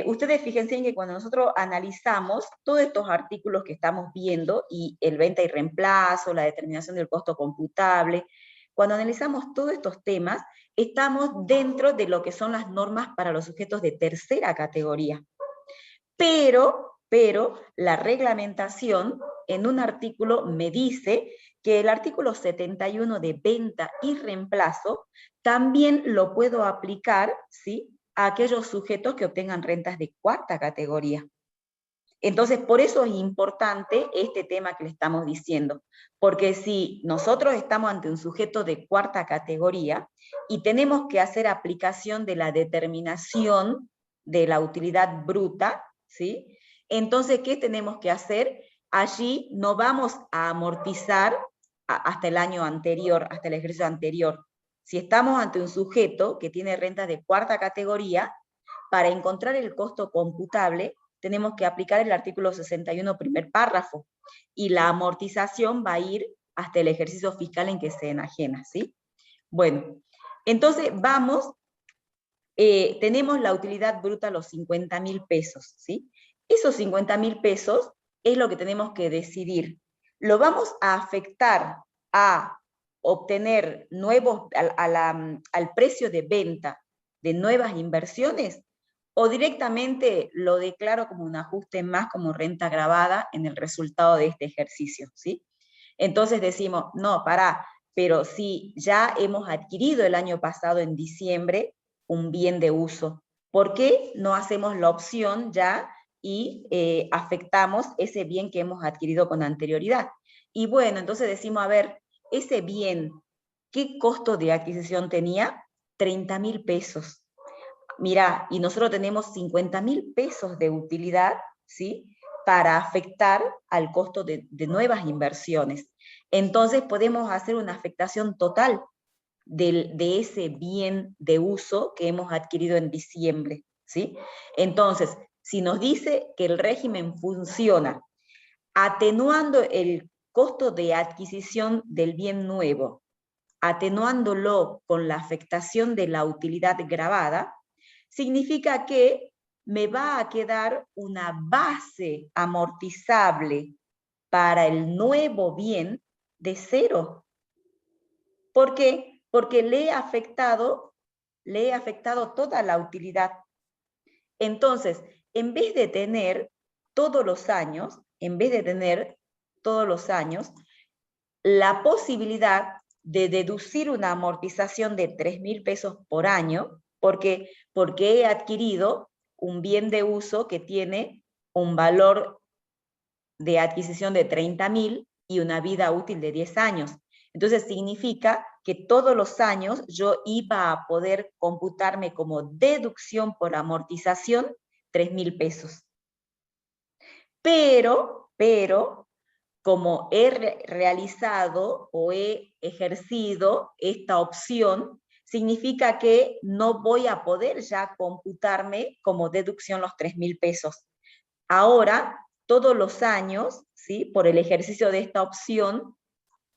ustedes fíjense en que cuando nosotros analizamos todos estos artículos que estamos viendo, y el venta y reemplazo, la determinación del costo computable, cuando analizamos todos estos temas, estamos dentro de lo que son las normas para los sujetos de tercera categoría. Pero la reglamentación en un artículo me dice que el artículo 71 de venta y reemplazo también lo puedo aplicar, ¿sí?, a aquellos sujetos que obtengan rentas de cuarta categoría. Entonces, por eso es importante este tema que le estamos diciendo, porque si nosotros estamos ante un sujeto de cuarta categoría y tenemos que hacer aplicación de la determinación de la utilidad bruta, ¿sí?, entonces, ¿qué tenemos que hacer? Allí no vamos a amortizar hasta el año anterior, hasta el ejercicio anterior. Si estamos ante un sujeto que tiene rentas de cuarta categoría, para encontrar el costo computable, tenemos que aplicar el artículo 61, primer párrafo, y la amortización va a ir hasta el ejercicio fiscal en que se enajena, ¿sí? Bueno, entonces vamos, tenemos la utilidad bruta, los 50.000 pesos, ¿sí? Esos 50.000 pesos es lo que tenemos que decidir. ¿Lo vamos a afectar a obtener nuevos, al precio de venta de nuevas inversiones, o directamente lo declaro como un ajuste más como renta gravada en el resultado de este ejercicio, ¿sí? Entonces decimos, no, pará, pero si ya hemos adquirido el año pasado en diciembre un bien de uso, ¿por qué no hacemos la opción ya y afectamos ese bien que hemos adquirido con anterioridad? Y bueno, entonces decimos, a ver, ese bien, ¿qué costo de adquisición tenía? 30.000 pesos. Mira, y nosotros tenemos 50.000 pesos de utilidad, ¿sí? Para afectar al costo de nuevas inversiones. Entonces podemos hacer una afectación total de ese bien de uso que hemos adquirido en diciembre, ¿sí? Entonces, si nos dice que el régimen funciona atenuando el costo de adquisición del bien nuevo, atenuándolo con la afectación de la utilidad gravada, significa que me va a quedar una base amortizable para el nuevo bien de 0. ¿Por qué? Porque le he afectado toda la utilidad. Entonces, en vez de tener todos los años, la posibilidad de deducir una amortización de 3.000 pesos por año, porque he adquirido un bien de uso que tiene un valor de adquisición de 30.000 y una vida útil de 10 años. Entonces significa que todos los años yo iba a poder computarme como deducción por amortización 3.000 pesos. Pero, como he realizado o he ejercido esta opción, significa que no voy a poder ya computarme como deducción los 3.000 pesos. Ahora, todos los años, ¿sí? Por el ejercicio de esta opción,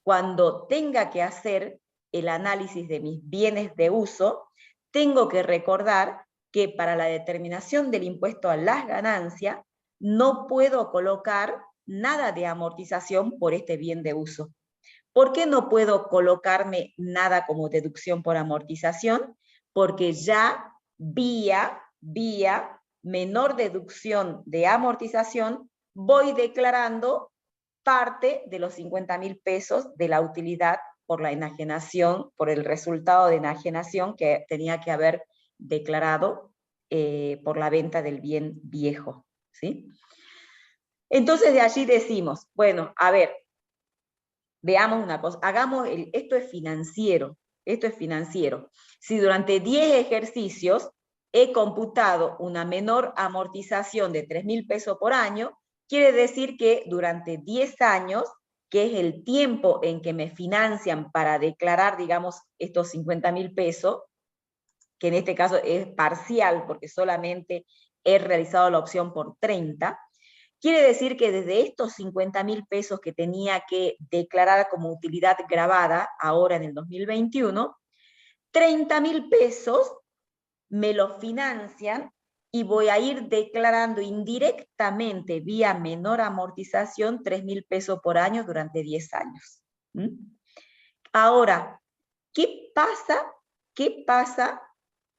cuando tenga que hacer el análisis de mis bienes de uso, tengo que recordar que para la determinación del impuesto a las ganancias, no puedo colocar nada de amortización por este bien de uso. ¿Por qué no puedo colocarme nada como deducción por amortización? Porque ya vía menor deducción de amortización, voy declarando parte de los 50.000 pesos de la utilidad por la enajenación, por el resultado de enajenación que tenía que haber declarado por la venta del bien viejo, ¿sí? Entonces de allí decimos, bueno, a ver, veamos una cosa, esto es financiero. Si durante 10 ejercicios he computado una menor amortización de 3.000 pesos por año, quiere decir que durante 10 años, que es el tiempo en que me financian para declarar, digamos, estos 50.000 pesos, que en este caso es parcial porque solamente he realizado la opción por 30, quiere decir que desde estos 50.000 pesos que tenía que declarar como utilidad gravada ahora en el 2021, 30.000 pesos me lo financian y voy a ir declarando indirectamente vía menor amortización 3.000 pesos por año durante 10 años. Ahora, ¿qué pasa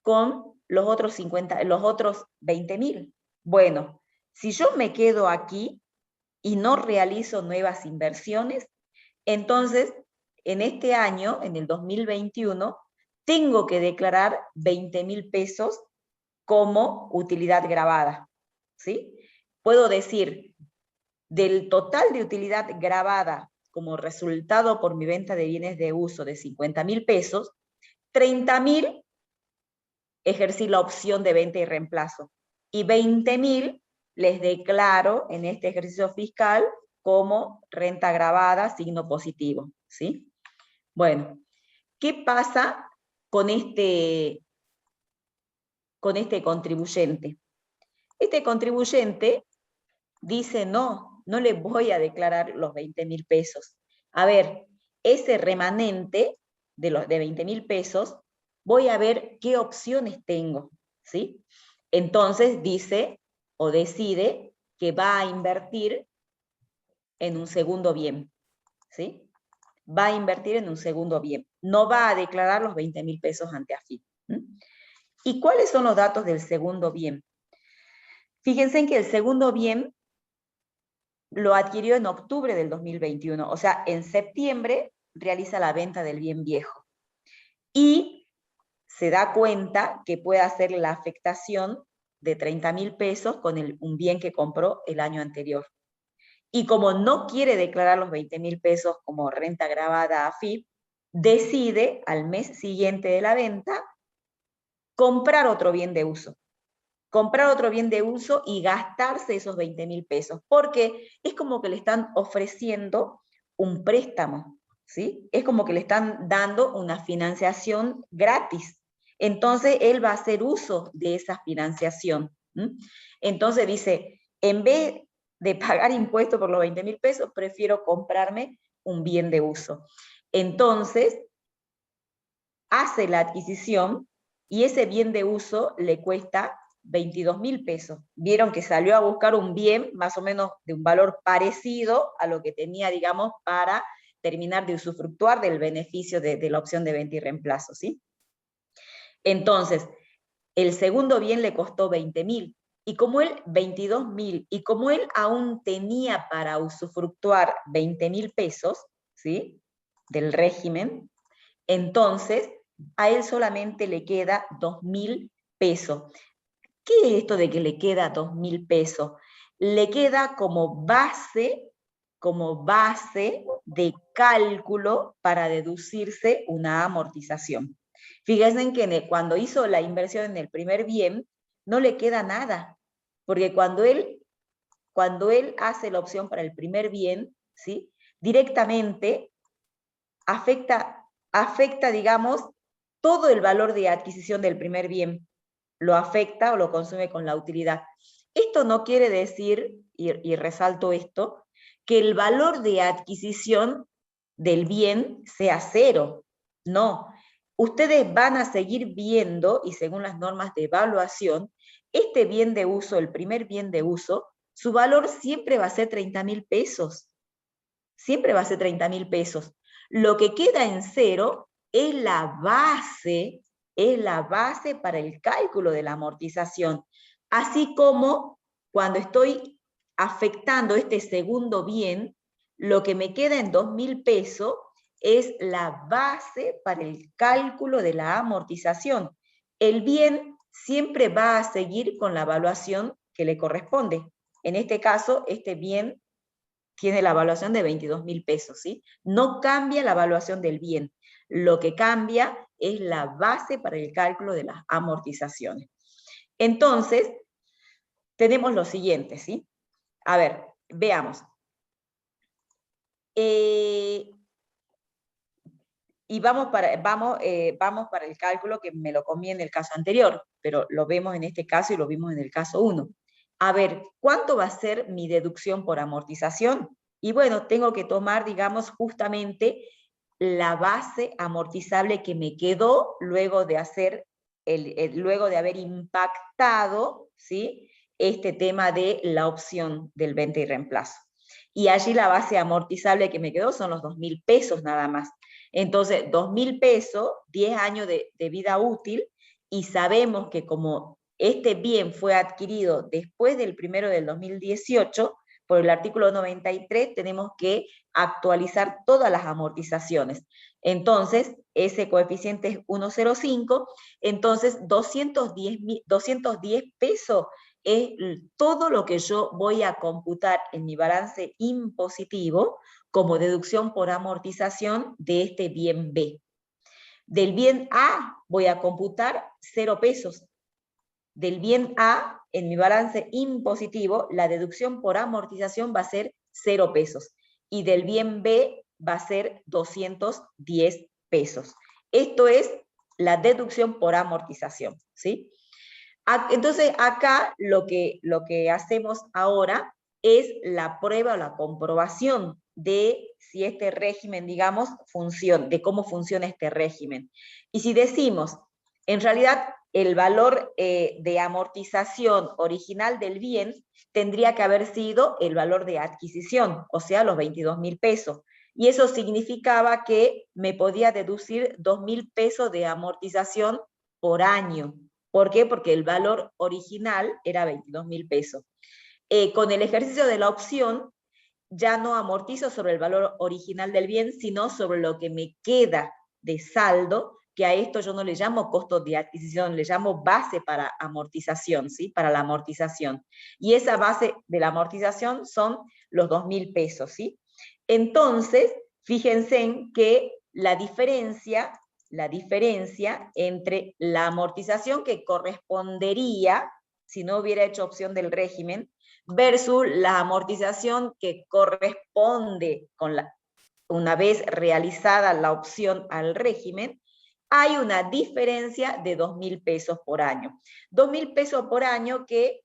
con los otros 20.000? Bueno, si yo me quedo aquí y no realizo nuevas inversiones, entonces en este año, en el 2021, tengo que declarar 20.000 pesos como utilidad gravada, ¿sí? Puedo decir, del total de utilidad gravada como resultado por mi venta de bienes de uso de 50.000 pesos, 30.000 ejercí la opción de venta y reemplazo, y 20.000 les declaro en este ejercicio fiscal como renta gravada, signo positivo, ¿sí? Bueno, ¿qué pasa con este contribuyente? Este contribuyente dice, no le voy a declarar los 20.000 pesos. A ver, ese remanente de 20.000 pesos, voy a ver qué opciones tengo, ¿sí? Entonces dice o decide que va a invertir en un segundo bien, ¿sí? Va a invertir en un segundo bien. No va a declarar los 20.000 pesos ante AFIP. ¿Y cuáles son los datos del segundo bien? Fíjense en que el segundo bien lo adquirió en octubre del 2021, o sea, en septiembre realiza la venta del bien viejo. Y se da cuenta que puede hacer la afectación de 30.000 pesos con un bien que compró el año anterior. Y como no quiere declarar los 20.000 pesos como renta gravada a AFIP, decide al mes siguiente de la venta comprar otro bien de uso. Comprar otro bien de uso y gastarse esos 20.000 pesos, porque es como que le están ofreciendo un préstamo, ¿sí? Es como que le están dando una financiación gratis. Entonces, él va a hacer uso de esa financiación. Entonces dice, en vez de pagar impuestos por los 20.000 pesos, prefiero comprarme un bien de uso. Entonces, hace la adquisición y ese bien de uso le cuesta 22.000 pesos. Vieron que salió a buscar un bien más o menos de un valor parecido a lo que tenía, digamos, para terminar de usufructuar del beneficio de la opción de venta y reemplazo, ¿sí? Entonces, el segundo bien le costó 20.000, y como él, 22.000, y como él aún tenía para usufructuar 20.000 pesos, ¿sí? Del régimen, entonces a él solamente le queda 2.000 pesos. ¿Qué es esto de que le queda 2.000 pesos? Le queda como base de cálculo para deducirse una amortización. Fíjense que cuando hizo la inversión en el primer bien, no le queda nada, porque cuando él hace la opción para el primer bien, ¿sí? Directamente afecta, digamos, todo el valor de adquisición del primer bien. Lo afecta o lo consume con la utilidad. Esto no quiere decir, y resalto esto, que el valor de adquisición del bien sea cero. No. Ustedes van a seguir viendo, y según las normas de evaluación, este bien de uso, el primer bien de uso, su valor siempre va a ser 30.000 pesos. Siempre va a ser 30.000 pesos. Lo que queda en cero es la base para el cálculo de la amortización. Así como cuando estoy afectando este segundo bien, lo que me queda en 2.000 pesos es la base para el cálculo de la amortización. El bien siempre va a seguir con la evaluación que le corresponde. En este caso, este bien tiene la evaluación de 22.000 pesos, ¿sí? No cambia la evaluación del bien. Lo que cambia es la base para el cálculo de las amortizaciones. Entonces, tenemos lo siguiente, ¿sí? A ver, veamos. Y vamos para el cálculo que me lo comí en el caso anterior, pero lo vemos en este caso y lo vimos en el caso 1. A ver, ¿cuánto va a ser mi deducción por amortización? Y bueno, tengo que tomar, digamos, justamente la base amortizable que me quedó luego de haber impactado, ¿sí? Este tema de la opción del venta y reemplazo. Y allí la base amortizable que me quedó son los 2.000 pesos nada más. Entonces, 2.000 pesos, 10 años de vida útil, y sabemos que como este bien fue adquirido después del 1 del 2018, por el artículo 93 tenemos que actualizar todas las amortizaciones. Entonces, ese coeficiente es 1,05, entonces 210 pesos es todo lo que yo voy a computar en mi balance impositivo como deducción por amortización de este bien B. Del bien A voy a computar 0 pesos. Del bien A, en mi balance impositivo, la deducción por amortización va a ser 0 pesos. Y del bien B va a ser 210 pesos. Esto es la deducción por amortización, ¿sí? Entonces, acá lo que hacemos ahora es la prueba o la comprobación de si este régimen, digamos, funciona, de cómo funciona este régimen. Y si decimos, en realidad, el valor de amortización original del bien tendría que haber sido el valor de adquisición, o sea, los 22.000 pesos. Y eso significaba que me podía deducir 2.000 pesos de amortización por año. ¿Por qué? Porque el valor original era 22.000 pesos. Con el ejercicio de la opción, ya no amortizo sobre el valor original del bien, sino sobre lo que me queda de saldo, que a esto yo no le llamo costo de adquisición, le llamo base para amortización, ¿sí? Para la amortización. Y esa base de la amortización son los 2.000 pesos, ¿sí? Entonces, fíjense en que la diferencia entre la amortización que correspondería, si no hubiera hecho opción del régimen, versus la amortización que corresponde una vez realizada la opción al régimen, hay una diferencia de 2.000 pesos por año. 2.000 pesos por año que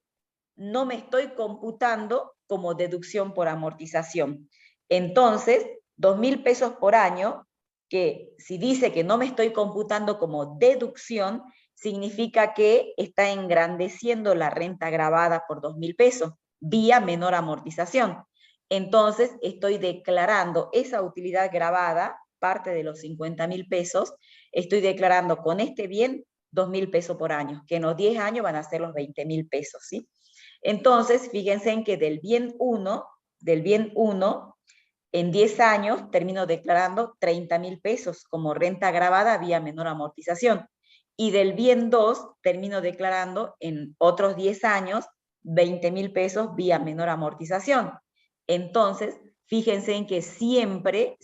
no me estoy computando como deducción por amortización. Entonces, 2.000 pesos por año, que si dice que no me estoy computando como deducción, significa que está engrandeciendo la renta gravada por 2.000 pesos, vía menor amortización. Entonces, estoy declarando esa utilidad gravada, parte de los 50.000 pesos, estoy declarando con este bien 2.000 pesos por año, que en los 10 años van a ser los 20.000 pesos, ¿sí? Entonces, fíjense en que del bien 1, en 10 años termino declarando 30.000 pesos como renta gravada vía menor amortización. Y del bien 2 termino declarando en otros 10 años 20.000 pesos vía menor amortización. Entonces, fíjense en que siempre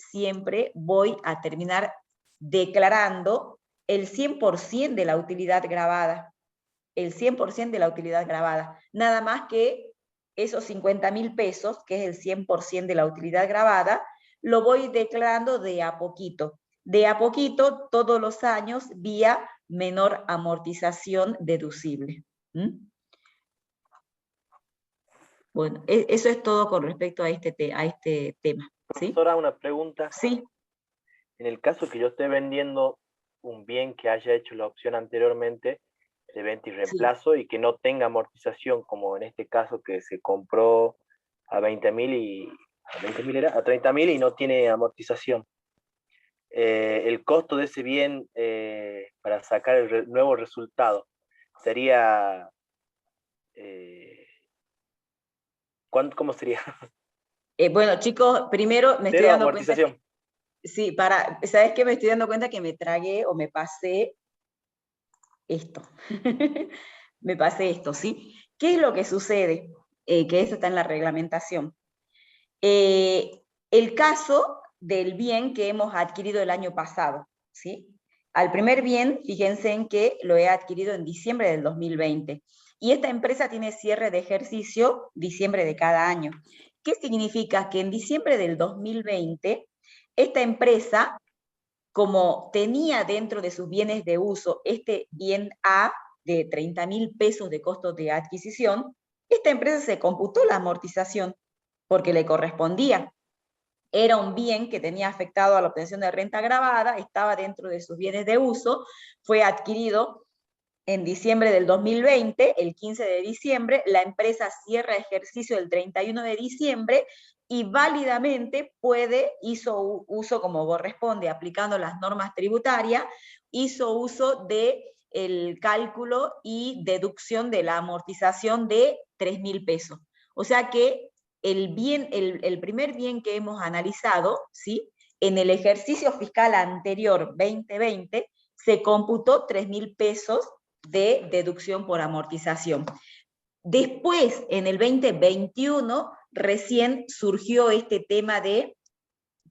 voy a terminar declarando el 100% de la utilidad gravada. El 100% de la utilidad gravada. Nada más que esos 50.000 pesos, que es el 100% de la utilidad gravada, lo voy declarando de a poquito. De a poquito, todos los años, vía menor amortización deducible. ¿Mm? Bueno, eso es todo con respecto a este tema. ¿Sí? Profesora, una pregunta. Sí. En el caso que yo esté vendiendo un bien que haya hecho la opción anteriormente, de venta y reemplazo, sí, y que no tenga amortización, como en este caso que se compró a 20.000 y a 20.000 era a 30.000 y no tiene amortización. El costo de ese bien para sacar el nuevo resultado sería ¿cómo sería? Bueno, chicos, primero me estoy Cero dando amortización. cuenta que, sí, ¿sabes qué? Me estoy dando cuenta que me tragué o me pasé esto. Me pasé esto, ¿sí? ¿Qué es lo que sucede? Que eso está en la reglamentación. El caso del bien que hemos adquirido el año pasado, ¿sí? Al primer bien, fíjense en que lo he adquirido en diciembre del 2020. Y esta empresa tiene cierre de ejercicio diciembre de cada año. ¿Qué significa? Que en diciembre del 2020, esta empresa, como tenía dentro de sus bienes de uso este bien A de 30.000 pesos de costo de adquisición, esta empresa se computó la amortización porque le correspondía. Era un bien que tenía afectado a la obtención de renta gravada, estaba dentro de sus bienes de uso, fue adquirido en diciembre del 2020, el 15 de diciembre, la empresa cierra ejercicio el 31 de diciembre y válidamente hizo uso como corresponde, aplicando las normas tributarias, hizo uso del cálculo y deducción de la amortización de 3.000 pesos. O sea que el primer bien que hemos analizado, ¿sí? En el ejercicio fiscal anterior, 2020, se computó 3.000 pesos de deducción por amortización. Después, en el 2021, recién surgió este tema de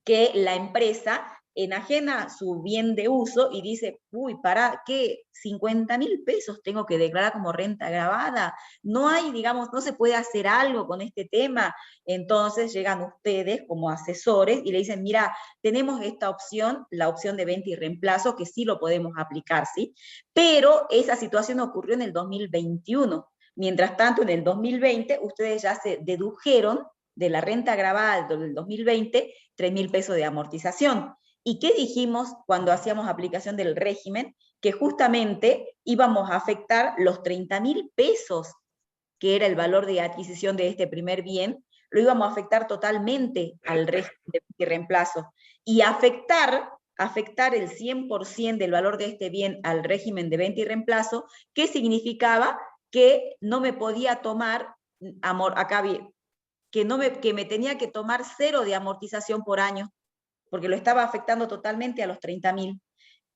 que la empresa enajena su bien de uso y dice, uy, ¿para qué? 50.000 pesos tengo que declarar como renta gravada. No hay, digamos, no se puede hacer algo con este tema. Entonces llegan ustedes como asesores y le dicen, mira, tenemos esta opción, la opción de venta y reemplazo, que sí lo podemos aplicar, ¿sí? Pero esa situación ocurrió en el 2021. Mientras tanto, en el 2020, ustedes ya se dedujeron de la renta gravada del 2020, 3.000 pesos de amortización. ¿Y qué dijimos cuando hacíamos aplicación del régimen? Que justamente íbamos a afectar los 30.000 pesos, que era el valor de adquisición de este primer bien, lo íbamos a afectar totalmente al régimen de reemplazo. Y afectar afectar el 100% del valor de este bien al régimen de venta y reemplazo, que significaba que no me podía tomar, que me tenía que tomar 0 de amortización por año, porque lo estaba afectando totalmente a los 30.000.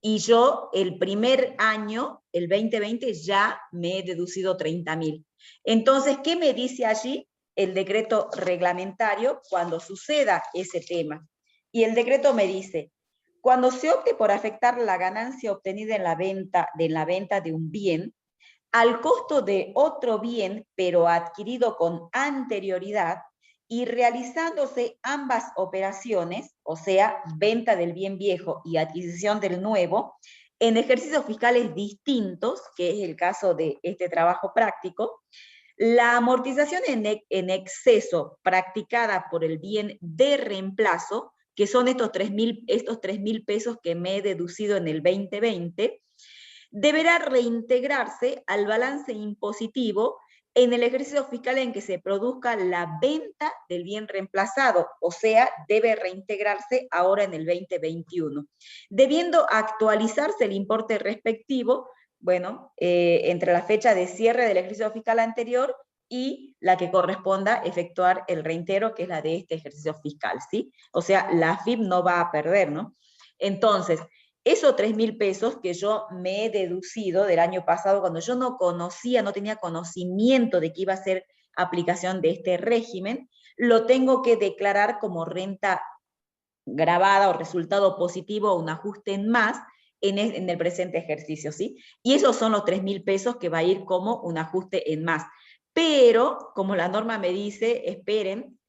Y yo el primer año, el 2020, ya me he deducido 30.000. Entonces, ¿qué me dice allí el decreto reglamentario cuando suceda ese tema? Y el decreto me dice, cuando se opte por afectar la ganancia obtenida en la venta de un bien, al costo de otro bien, pero adquirido con anterioridad, y realizándose ambas operaciones, o sea, venta del bien viejo y adquisición del nuevo, en ejercicios fiscales distintos, que es el caso de este trabajo práctico, la amortización en exceso practicada por el bien de reemplazo, que son estos 3.000 pesos que me he deducido en el 2020, deberá reintegrarse al balance impositivo en el ejercicio fiscal en que se produzca la venta del bien reemplazado, o sea, debe reintegrarse ahora en el 2021, debiendo actualizarse el importe respectivo, bueno, entre la fecha de cierre del ejercicio fiscal anterior y la que corresponda efectuar el reintegro, que es la de este ejercicio fiscal, ¿sí? O sea, la AFIP no va a perder, ¿no? Entonces, esos 3.000 pesos que yo me he deducido del año pasado, cuando yo no conocía, no tenía conocimiento de que iba a ser aplicación de este régimen, lo tengo que declarar como renta gravada o resultado positivo o un ajuste en más en el presente ejercicio, ¿sí? Y esos son los 3.000 pesos que va a ir como un ajuste en más. Pero, como la norma me dice, esperen,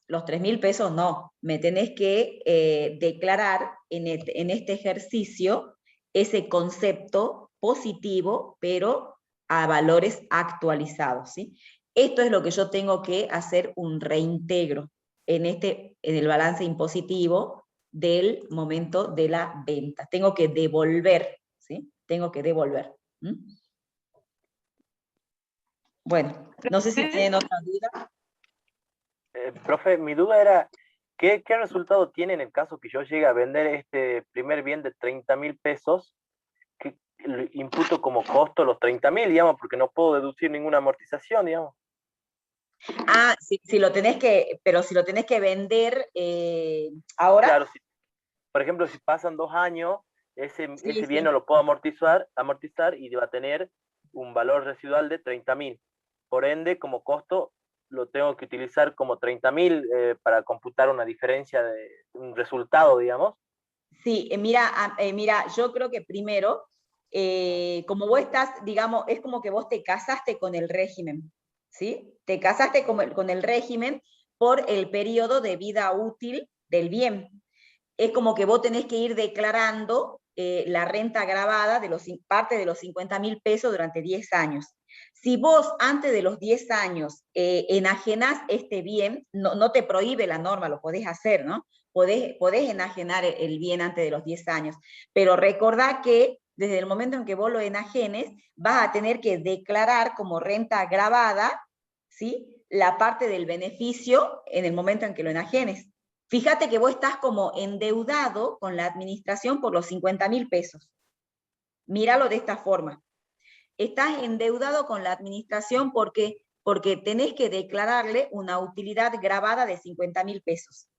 los 3.000 pesos no, me tenés que declarar en este ejercicio ese concepto positivo, pero a valores actualizados, ¿sí? Esto es lo que yo tengo que hacer un reintegro en el balance impositivo del momento de la venta. Tengo que devolver, ¿sí? Tengo que devolver. Bueno, no sé si tienen otra duda. Profe, mi duda era, ¿qué resultado tiene en el caso que yo llegue a vender este primer bien de 30.000 pesos? ¿Qué imputo como costo los 30.000, digamos, porque no puedo deducir ninguna amortización, digamos? Ah, si lo tenés que vender ahora. Claro, por ejemplo, si pasan 2 años, ese bien no lo puedo amortizar y va a tener un valor residual de 30.000. Por ende, como costo, lo tengo que utilizar como 30.000 para computar una diferencia de un resultado, digamos. Sí, mira, yo creo que primero, como vos estás, digamos, es como que vos te casaste con el régimen, ¿sí? Te casaste con el régimen por el periodo de vida útil del bien. Es como que vos tenés que ir declarando la renta gravada de parte de los 50.000 pesos durante 10 años. Si vos antes de los 10 años enajenás este bien, no te prohíbe la norma, lo podés hacer, ¿no? Podés enajenar el bien antes de los 10 años, pero recordá que desde el momento en que vos lo enajenes, vas a tener que declarar como renta gravada, ¿sí? La parte del beneficio en el momento en que lo enajenes. Fíjate que vos estás como endeudado con la administración por los 50.000 pesos. Míralo de esta forma. Estás endeudado con la administración porque tenés que declararle una utilidad gravada de 50.000 pesos.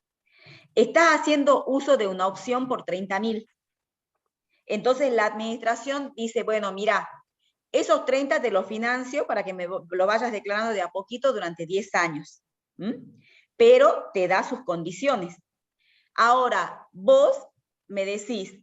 Estás haciendo uso de una opción por 30.000. Entonces la administración dice, bueno, mira, esos 30 te los financio para que me lo vayas declarando de a poquito durante 10 años. Pero te da sus condiciones. Ahora, vos me decís,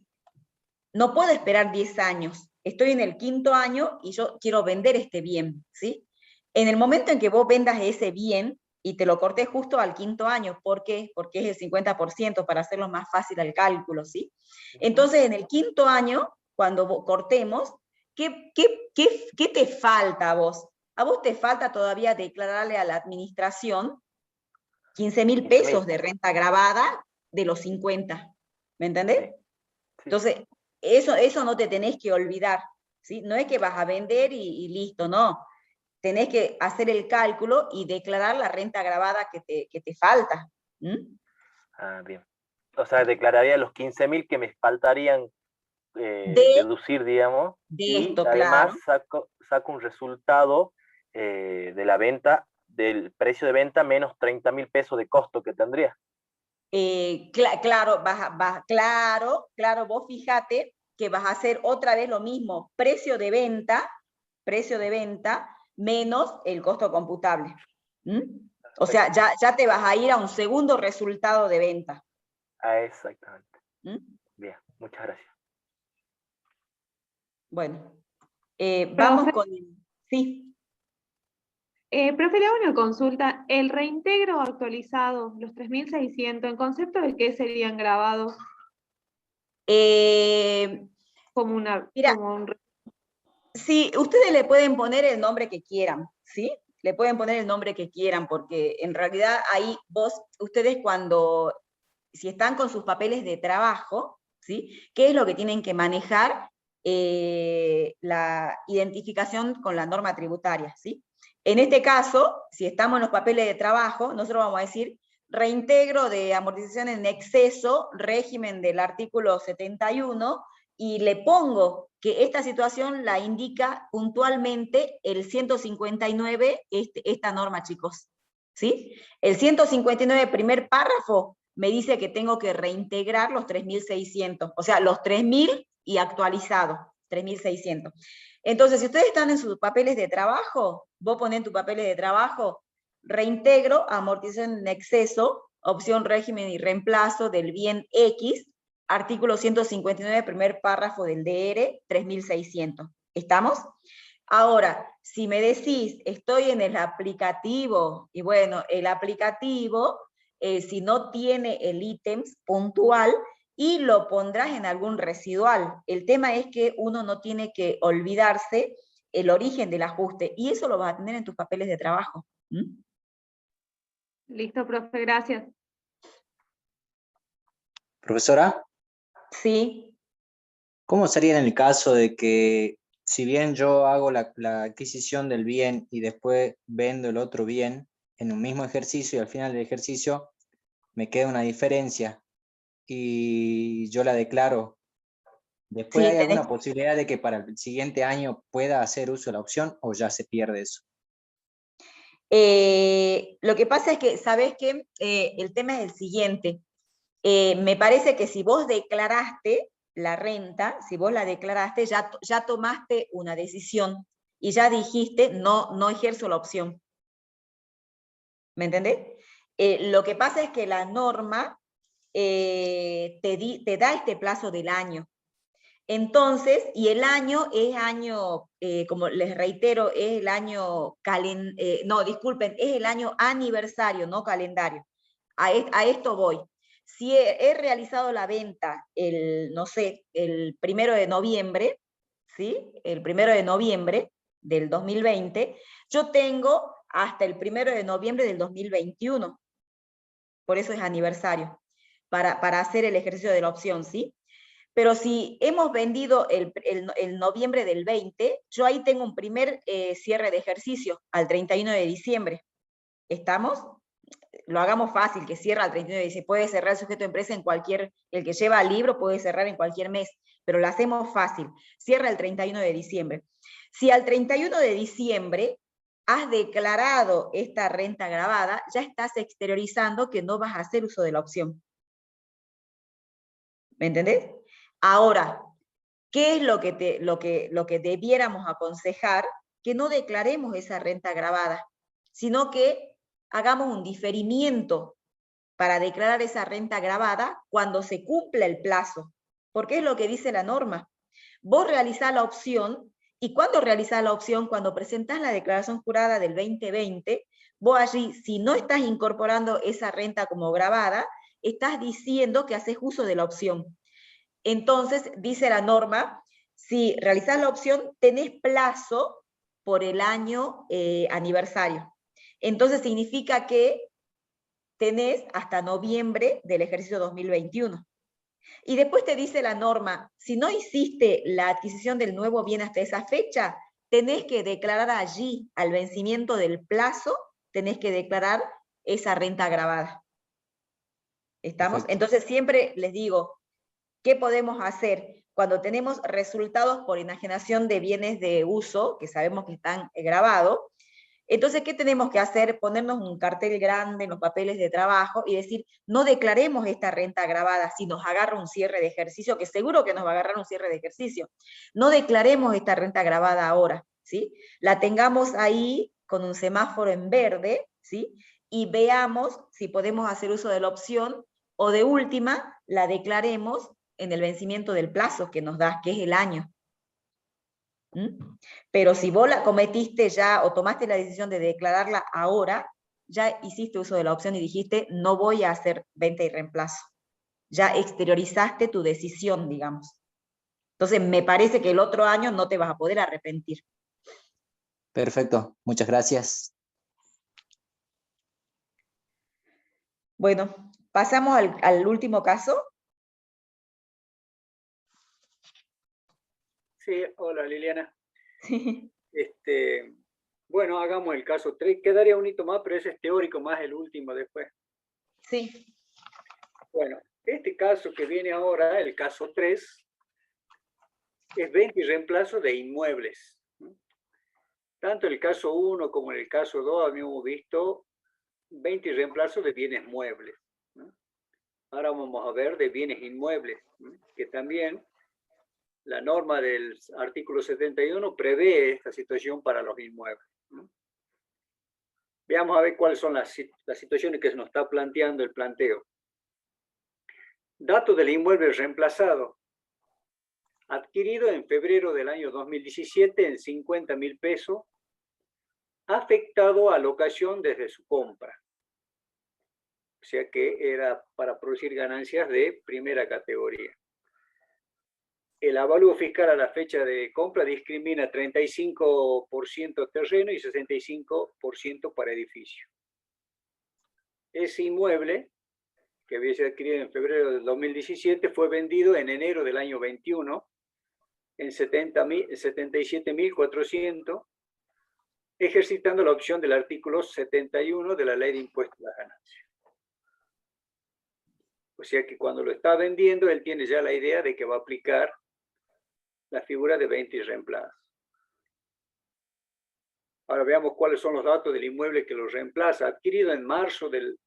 no puedo esperar 10 años, estoy en el 5.º año y yo quiero vender este bien, ¿sí? En el momento en que vos vendas ese bien, y te lo corté justo al 5.º año, ¿por qué? Porque es el 50% para hacerlo más fácil al cálculo, ¿sí? Entonces, en el 5.º año, cuando cortemos, ¿qué te falta a vos? A vos te falta todavía declararle a la administración 15.000 pesos de renta gravada de los 50, ¿me entendés? Sí. Entonces, eso no te tenés que olvidar, ¿sí? No es que vas a vender y listo, no. Tenés que hacer el cálculo y declarar la renta gravada que te falta. Ah, bien. O sea, declararía los 15.000 que me faltarían deducir, digamos, y esto, además claro. saco un resultado de la venta, del precio de venta menos 30.000 pesos de costo que tendría. Claro, claro, vos fíjate que vas a hacer otra vez lo mismo, precio de venta menos el costo computable. ¿Mm? O sea, ya te vas a ir a un segundo resultado de venta. Ah, exactamente. ¿Mm? Bien, muchas gracias. Bueno, vamos con... Sí. Profe, le hago una consulta. El reintegro actualizado, los 3.600, ¿en concepto de qué serían grabados? Como una... Mira, como un... sí, ustedes le pueden poner el nombre que quieran, ¿sí? Le pueden poner el nombre que quieran, porque en realidad ahí ustedes cuando, si están con sus papeles de trabajo, ¿sí? ¿Qué es lo que tienen que manejar? La identificación con la norma tributaria, ¿sí? En este caso, si estamos en los papeles de trabajo, nosotros vamos a decir reintegro de amortización en exceso, régimen del artículo 71, y le pongo que esta situación la indica puntualmente el 159, esta norma, chicos, ¿sí? El 159, primer párrafo, me dice que tengo que reintegrar los 3.600, o sea, los 3.000 y actualizado, 3.600. Entonces, si ustedes están en sus papeles de trabajo, vos ponés en tus papeles de trabajo, reintegro, amortización en exceso, opción régimen y reemplazo del bien X, artículo 159, primer párrafo del DR, 3.600. ¿Estamos? Ahora, si me decís, estoy en el aplicativo, y bueno, el aplicativo, si no tiene el ítems puntual, y lo pondrás en algún residual. El tema es que uno no tiene que olvidarse el origen del ajuste, y eso lo vas a tener en tus papeles de trabajo. ¿Mm? Listo, profe, gracias. Profesora, Sí. ¿cómo sería en el caso de que si bien yo hago la adquisición del bien y después vendo el otro bien en un mismo ejercicio y al final del ejercicio me queda una diferencia y yo la declaro? ¿Después Sí, hay alguna posibilidad de que para el siguiente año pueda hacer uso de la opción o ya se pierde eso? Lo que pasa es que, ¿sabes qué? El tema es el siguiente. Me parece que si vos declaraste la renta, si vos la declaraste, ya tomaste una decisión y ya dijiste, no ejerzo la opción. ¿Me entendés? Lo que pasa es que la norma te da este plazo del año. Entonces, y el año es año, como les reitero, es el año, no, disculpen, es el año aniversario, no calendario. A esto voy. Si he realizado la venta no sé, el 1 de noviembre, ¿sí? El 1 de noviembre del 2020, yo tengo hasta el 1 de noviembre del 2021. Por eso es aniversario, para hacer el ejercicio de la opción, ¿sí? Pero si hemos vendido el noviembre del 20, yo ahí tengo un primer cierre de ejercicio al 31 de diciembre. ¿Estamos? Lo hagamos fácil, que cierra al 31 de diciembre. Puede cerrar el sujeto de empresa en cualquier, el que lleva el libro puede cerrar en cualquier mes, pero lo hacemos fácil. Cierra el 31 de diciembre. Si al 31 de diciembre has declarado esta renta gravada, ya estás exteriorizando que no vas a hacer uso de la opción. ¿Me entendés? Ahora, ¿qué es lo que debiéramos aconsejar? Que no declaremos esa renta gravada, sino que hagamos un diferimiento para declarar esa renta gravada cuando se cumpla el plazo, porque es lo que dice la norma. Vos realizás la opción, y cuando realizás la opción, cuando presentás la declaración jurada del 2020, vos allí, si no estás incorporando esa renta como gravada, estás diciendo que haces uso de la opción. Entonces, dice la norma, si realizás la opción, tenés plazo por el año aniversario. Entonces, significa que tenés hasta noviembre del ejercicio 2021. Y después te dice la norma, si no hiciste la adquisición del nuevo bien hasta esa fecha, tenés que declarar allí, al vencimiento del plazo, tenés que declarar esa renta agravada. ¿Estamos? Perfecto. Entonces siempre les digo, ¿qué podemos hacer? Cuando tenemos resultados por enajenación de bienes de uso, que sabemos que están grabados, entonces, ¿qué tenemos que hacer? Ponernos un cartel grande en los papeles de trabajo y decir, no declaremos esta renta agravada si nos agarra un cierre de ejercicio, que seguro que nos va a agarrar un cierre de ejercicio. No declaremos esta renta agravada ahora, ¿sí? La tengamos ahí con un semáforo en verde, ¿sí? Y veamos si podemos hacer uso de la opción o de última, la declaremos en el vencimiento del plazo que nos da, que es el año. ¿Mm? Pero si vos la cometiste ya o tomaste la decisión de declararla ahora, ya hiciste uso de la opción y dijiste, no voy a hacer venta y reemplazo. Ya exteriorizaste tu decisión, digamos. Entonces, me parece que el otro año no te vas a poder arrepentir. Perfecto, muchas gracias. Bueno, pasamos al último caso. Sí, hola Liliana. Sí. Bueno, hagamos el caso 3. Quedaría un hito más, pero ese es teórico más el último después. Sí. Bueno, este caso que viene ahora, el caso 3, es venta y reemplazo de inmuebles. Tanto el caso 1 como en el caso 2 habíamos visto venta y reemplazo de bienes muebles. Ahora vamos a ver de bienes inmuebles, que también la norma del artículo 71 prevé esta situación para los inmuebles. Veamos a ver cuáles son las situaciones que se nos está planteando el planteo. Dato del inmueble reemplazado. Adquirido en febrero del año 2017 en 50.000 pesos, afectado a locación desde su compra. O sea que era para producir ganancias de primera categoría. El avalúo fiscal a la fecha de compra discrimina 35% terreno y 65% para edificio. Ese inmueble, que había sido adquirido en febrero del 2017, fue vendido en enero del año 21 en 77.400, ejercitando la opción del artículo 71 de la Ley de Impuestos a las Ganancias. O sea que cuando lo está vendiendo, él tiene ya la idea de que va a aplicar la figura de venta y reemplazo. Ahora veamos cuáles son los datos del inmueble que lo reemplaza. Adquirido en marzo del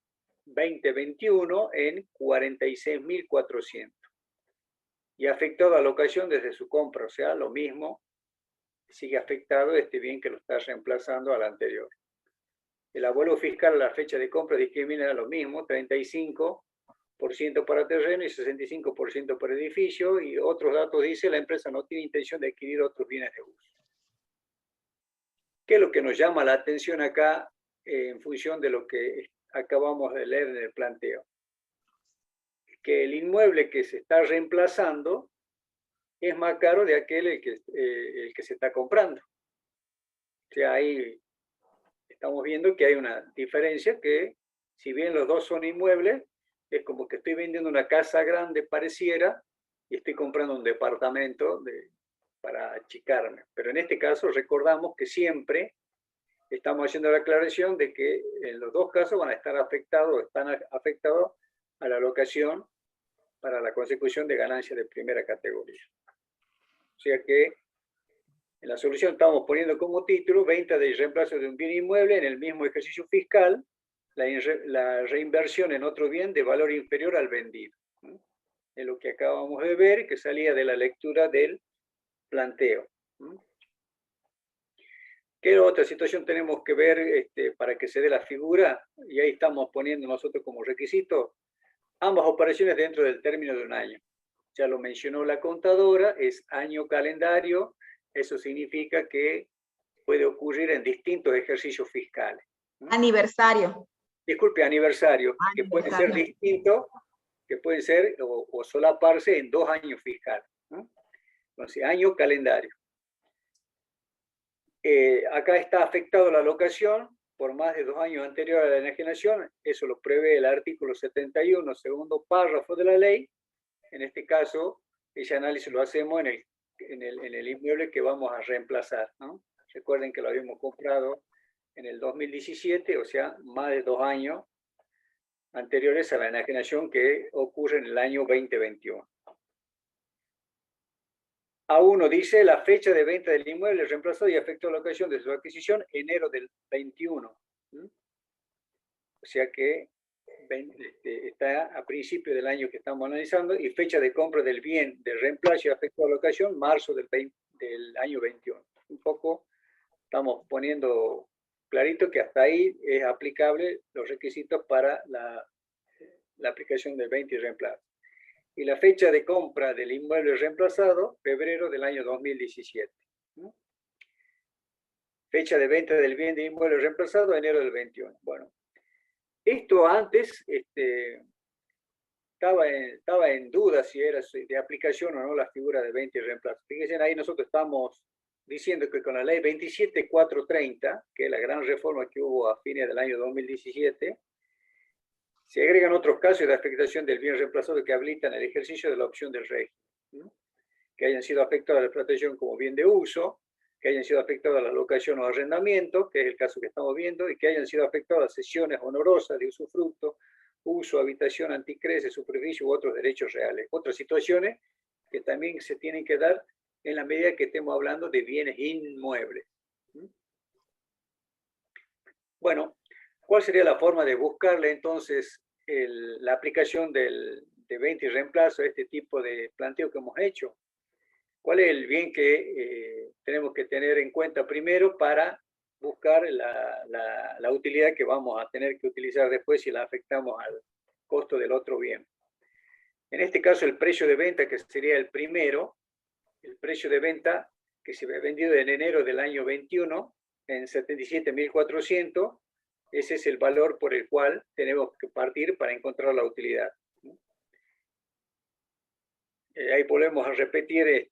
2021 en 46.400. Y afectado a locación desde su compra, o sea, lo mismo, sigue afectado este bien que lo está reemplazando al anterior. El avalúo fiscal a la fecha de compra discrimina lo mismo, 35% para terreno y 65% para edificio, y otros datos dice la empresa no tiene intención de adquirir otros bienes de uso. ¿Qué es lo que nos llama la atención acá en función de lo que acabamos de leer en el planteo? Que el inmueble que se está reemplazando es más caro de aquel el que se está comprando. O sea, ahí estamos viendo que hay una diferencia que, si bien los dos son inmuebles, es como que estoy vendiendo una casa grande pareciera y estoy comprando un departamento para achicarme. Pero en este caso recordamos que siempre estamos haciendo la aclaración de que en los dos casos van a estar afectados, están afectados a la locación para la consecución de ganancias de primera categoría. O sea que en la solución estamos poniendo como título venta de reemplazo de un bien inmueble en el mismo ejercicio fiscal, la reinversión en otro bien de valor inferior al vendido. Es lo que acabamos de ver, que salía de la lectura del planteo. ¿Qué otra situación tenemos que ver para que se dé la figura? Y ahí estamos poniendo nosotros como requisito ambas operaciones dentro del término de un año. Ya lo mencionó la contadora, es año calendario, eso significa que puede ocurrir en distintos ejercicios fiscales. Aniversario. Disculpe, aniversario, que pueden ser distintos, que pueden ser o solaparse en 2 años fiscales. Entonces, año calendario. Acá está afectado la locación por más de 2 años anteriores a la enajenación, eso lo prevé el artículo 71, segundo párrafo de la ley. En este caso, ese análisis lo hacemos en el inmueble que vamos a reemplazar, ¿no? Recuerden que lo habíamos comprado en el 2017, o sea, más de 2 años anteriores a la enajenación que ocurre en el año 2021. A1 dice la fecha de venta del inmueble reemplazado y efecto de locación de su adquisición enero del 21. O sea que está a principio del año que estamos analizando, y fecha de compra del bien de reemplazo y efecto de locación marzo del año 21. Un poco estamos poniendo clarito que hasta ahí es aplicable los requisitos para la aplicación del 20 y reemplazo. Y la fecha de compra del inmueble reemplazado, febrero del año 2017. Fecha de venta del bien de inmueble reemplazado, enero del 21. Bueno, esto antes estaba en duda si era de aplicación o no la figura de 20 y reemplazo. Fíjense, ahí nosotros estamos diciendo que con la ley 27430, que es la gran reforma que hubo a fines del año 2017, se agregan otros casos de afectación del bien reemplazado que habilitan el ejercicio de la opción del régimen, que hayan sido afectados a la explotación como bien de uso, que hayan sido afectados a la locación o arrendamiento, que es el caso que estamos viendo, y que hayan sido afectados a cesiones onerosas de usufructo, uso, habitación, anticrece, superficie u otros derechos reales. Otras situaciones que también se tienen que dar en la medida que estemos hablando de bienes inmuebles. Bueno, ¿cuál sería la forma de buscarle entonces la aplicación de 20 y reemplazo a este tipo de planteo que hemos hecho? ¿Cuál es el bien que tenemos que tener en cuenta primero para buscar la utilidad que vamos a tener que utilizar después si la afectamos al costo del otro bien? En este caso, el precio de venta, que sería el primero, el precio de venta que se había vendido en enero del año 21 en 77.400, ese es el valor por el cual tenemos que partir para encontrar la utilidad. Ahí volvemos a repetir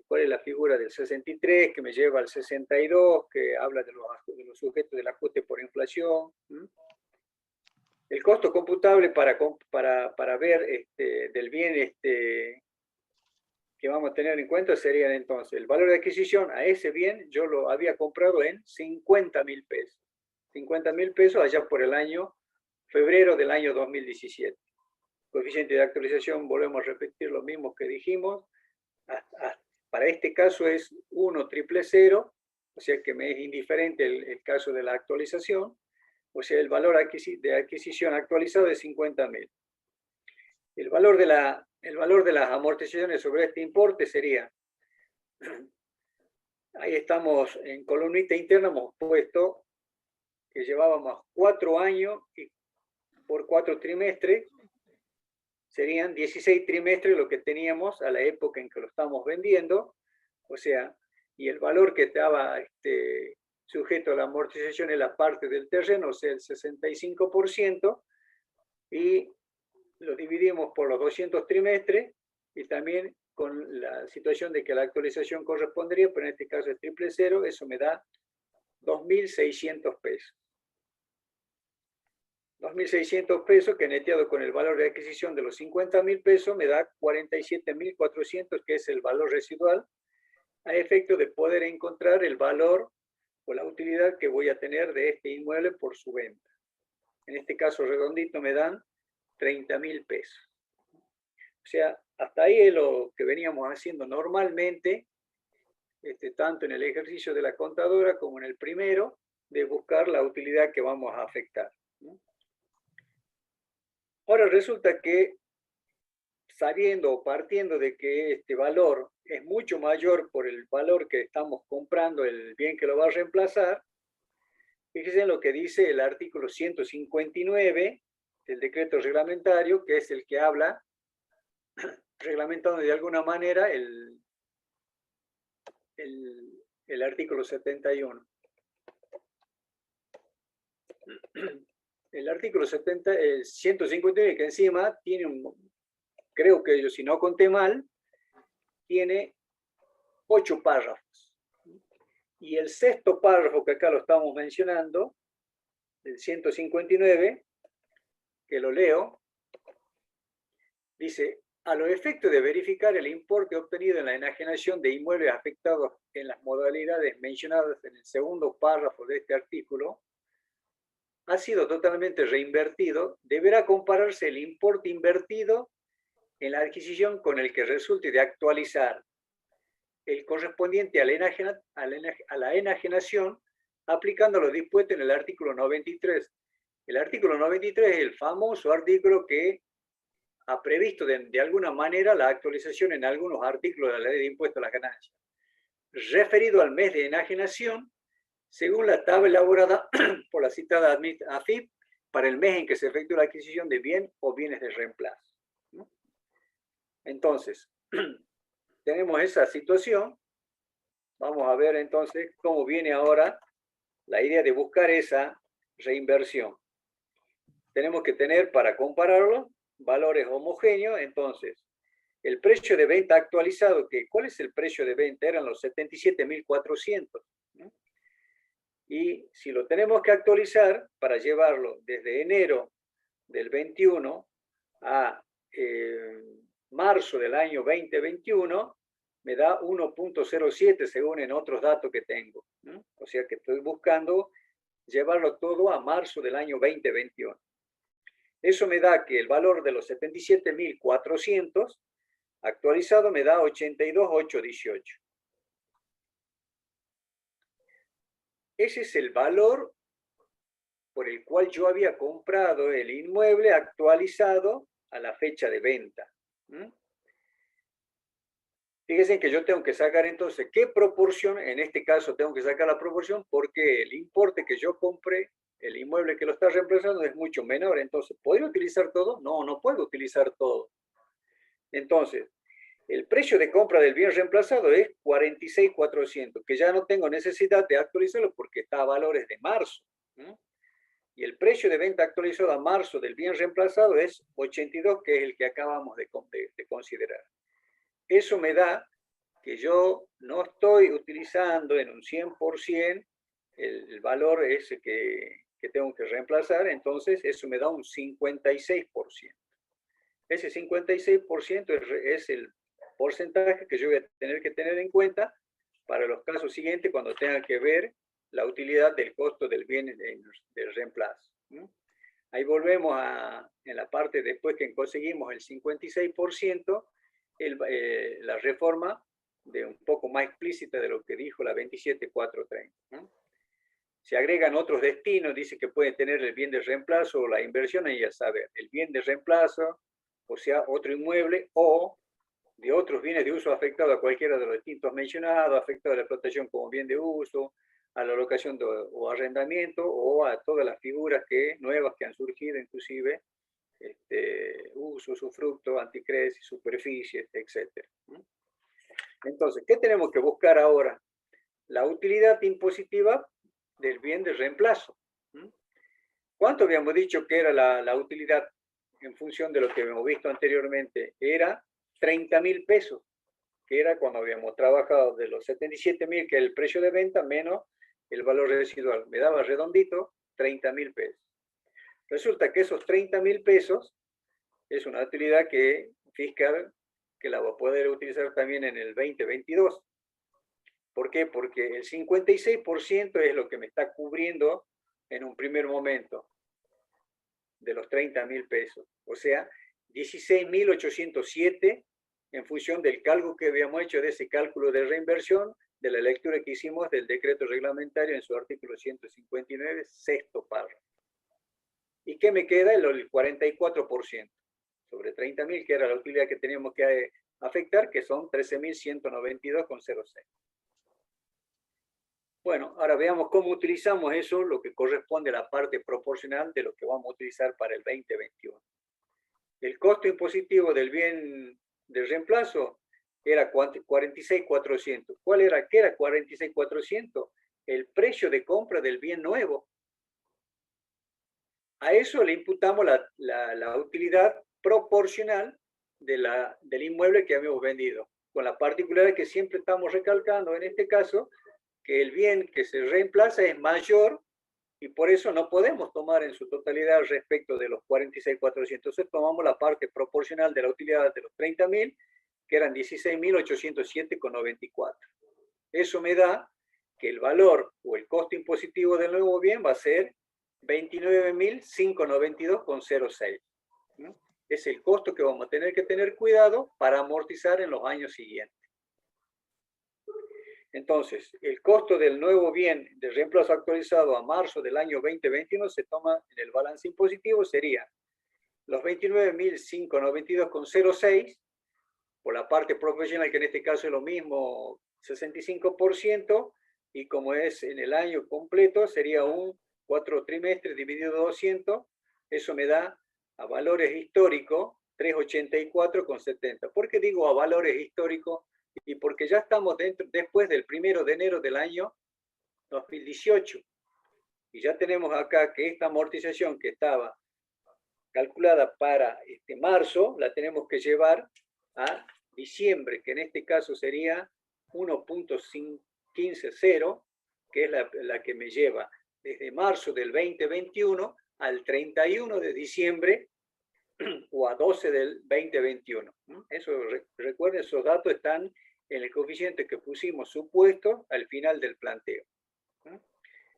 cuál es la figura del 63, que me lleva al 62, que habla de los sujetos del ajuste por inflación. El costo computable para ver del bien que vamos a tener en cuenta sería entonces el valor de adquisición a ese bien. Yo lo había comprado en 50.000 pesos. 50.000 pesos allá por el año febrero del año 2017. Coeficiente de actualización, volvemos a repetir lo mismo que dijimos. Para este caso es 1,000, o sea que me es indiferente el caso de la actualización. O sea, el valor de adquisición actualizado es 50.000. El valor de las amortizaciones sobre este importe sería, ahí estamos en columnita interna, hemos puesto que llevábamos 4 años y por 4 trimestres, serían 16 trimestres lo que teníamos a la época en que lo estamos vendiendo, o sea, y el valor que estaba sujeto a la amortización es la parte del terreno, o sea, el 65%, y lo dividimos por los 200 trimestres, y también con la situación de que la actualización correspondería, pero en este caso es 000, eso me da 2.600 pesos. 2.600 pesos que neteado con el valor de adquisición de los 50.000 pesos me da 47.400, que es el valor residual, a efecto de poder encontrar el valor o la utilidad que voy a tener de este inmueble por su venta. En este caso redondito me dan 30.000 pesos. O sea, hasta ahí es lo que veníamos haciendo normalmente, tanto en el ejercicio de la contadora como en el primero, de buscar la utilidad que vamos a afectar. Ahora resulta que, sabiendo o partiendo de que este valor es mucho mayor por el valor que estamos comprando el bien que lo va a reemplazar, fíjense en lo que dice el artículo 159 del decreto reglamentario, que es el que habla, reglamentando de alguna manera el artículo 71. El artículo 159, que encima tiene creo que yo, si no conté mal, tiene 8 párrafos. Y el sexto párrafo, que acá lo estamos mencionando, del 159, que lo leo, dice: a los efectos de verificar el importe obtenido en la enajenación de inmuebles afectados en las modalidades mencionadas en el segundo párrafo de este artículo, ha sido totalmente reinvertido, deberá compararse el importe invertido en la adquisición con el que resulte de actualizar el correspondiente a la enajenación, aplicando lo dispuesto en el artículo 93. El artículo 93 es el famoso artículo que ha previsto de alguna manera la actualización en algunos artículos de la ley de impuesto a las ganancias, referido al mes de enajenación, según la tabla elaborada por la citada AFIP para el mes en que se efectúa la adquisición de bien o bienes de reemplazo. Entonces, tenemos esa situación. Vamos a ver entonces cómo viene ahora la idea de buscar esa reinversión. Tenemos que tener, para compararlo, valores homogéneos. Entonces, el precio de venta actualizado, ¿cuál es el precio de venta? Eran los 77.400. Y si lo tenemos que actualizar para llevarlo desde enero del 21 a marzo del año 2021, me da 1.07 según en otros datos que tengo. O sea que estoy buscando llevarlo todo a marzo del año 2021. Eso me da que el valor de los 77.400 actualizado me da 82.818. Ese es el valor por el cual yo había comprado el inmueble actualizado a la fecha de venta. Fíjense que yo tengo que sacar entonces qué proporción, en este caso tengo que sacar la proporción porque el importe que yo compré, el inmueble que lo está reemplazando es mucho menor. Entonces, ¿podría utilizar todo? No, no puedo utilizar todo. Entonces, el precio de compra del bien reemplazado es 46.400, que ya no tengo necesidad de actualizarlo porque está a valores de marzo. Y el precio de venta actualizado a marzo del bien reemplazado es 82, que es el que acabamos de considerar. Eso me da que yo no estoy utilizando en un 100% el valor ese que tengo que reemplazar, entonces eso me da un 56%. Ese 56% es el porcentaje que yo voy a tener que tener en cuenta para los casos siguientes cuando tenga que ver la utilidad del costo del bien del reemplazo. Ahí volvemos en la parte después que conseguimos el 56%, la reforma de un poco más explícita de lo que dijo la 27.430. Se agregan otros destinos, dice que pueden tener el bien de reemplazo o la inversión, y ya saben, el bien de reemplazo, o sea, otro inmueble, o de otros bienes de uso afectado a cualquiera de los distintos mencionados, afectado a la explotación como bien de uso, a la locación o arrendamiento, o a todas las figuras nuevas que han surgido, inclusive, uso, usufructo, anticresis, superficies, etc. Entonces, ¿qué tenemos que buscar ahora? La utilidad impositiva del bien de reemplazo. ¿Cuánto habíamos dicho que era la utilidad en función de lo que habíamos visto anteriormente? Era 30.000 pesos, que era cuando habíamos trabajado de los 77.000, que es el precio de venta, menos el valor residual. Me daba redondito 30.000 pesos. Resulta que esos 30.000 pesos es una utilidad fiscal que la va a poder utilizar también en el 2022. ¿Por qué? Porque el 56% es lo que me está cubriendo en un primer momento de los 30.000 pesos. O sea, 16.807 en función del cálculo que habíamos hecho de ese cálculo de reinversión, de la lectura que hicimos del decreto reglamentario en su artículo 159, sexto párrafo. ¿Y qué me queda? El 44% sobre 30.000, que era la utilidad que teníamos que afectar, que son 13.192,06. Bueno, ahora veamos cómo utilizamos eso, lo que corresponde a la parte proporcional de lo que vamos a utilizar para el 2021. El costo impositivo del bien de reemplazo era 46.400. ¿Qué era 46.400? El precio de compra del bien nuevo. A eso le imputamos la utilidad proporcional del inmueble que habíamos vendido, con la particularidad que siempre estamos recalcando en este caso, que el bien que se reemplaza es mayor y por eso no podemos tomar en su totalidad respecto de los 46.400. Entonces tomamos la parte proporcional de la utilidad de los 30.000, que eran 16.807,94. Eso me da que el valor o el costo impositivo del nuevo bien va a ser 29.592,06. ¿No? Es el costo que vamos a tener cuidado para amortizar en los años siguientes. Entonces, el costo del nuevo bien de reemplazo actualizado a marzo del año 2021 se toma en el balance impositivo, sería los 29.592,06 por la parte profesional, que en este caso es lo mismo, 65%, y como es en el año completo, sería un 4 trimestres dividido 200, eso me da a valores históricos 384,70. ¿Por qué digo a valores históricos? Y porque ya estamos después del 1 de enero del año 2018. Y ya tenemos acá que esta amortización que estaba calculada para marzo, la tenemos que llevar a diciembre, que en este caso sería 1.150, que es la que me lleva desde marzo del 2021 al 31 de diciembre o a 12 del 2021. Eso, recuerden, esos datos están en el coeficiente que pusimos supuesto al final del planteo.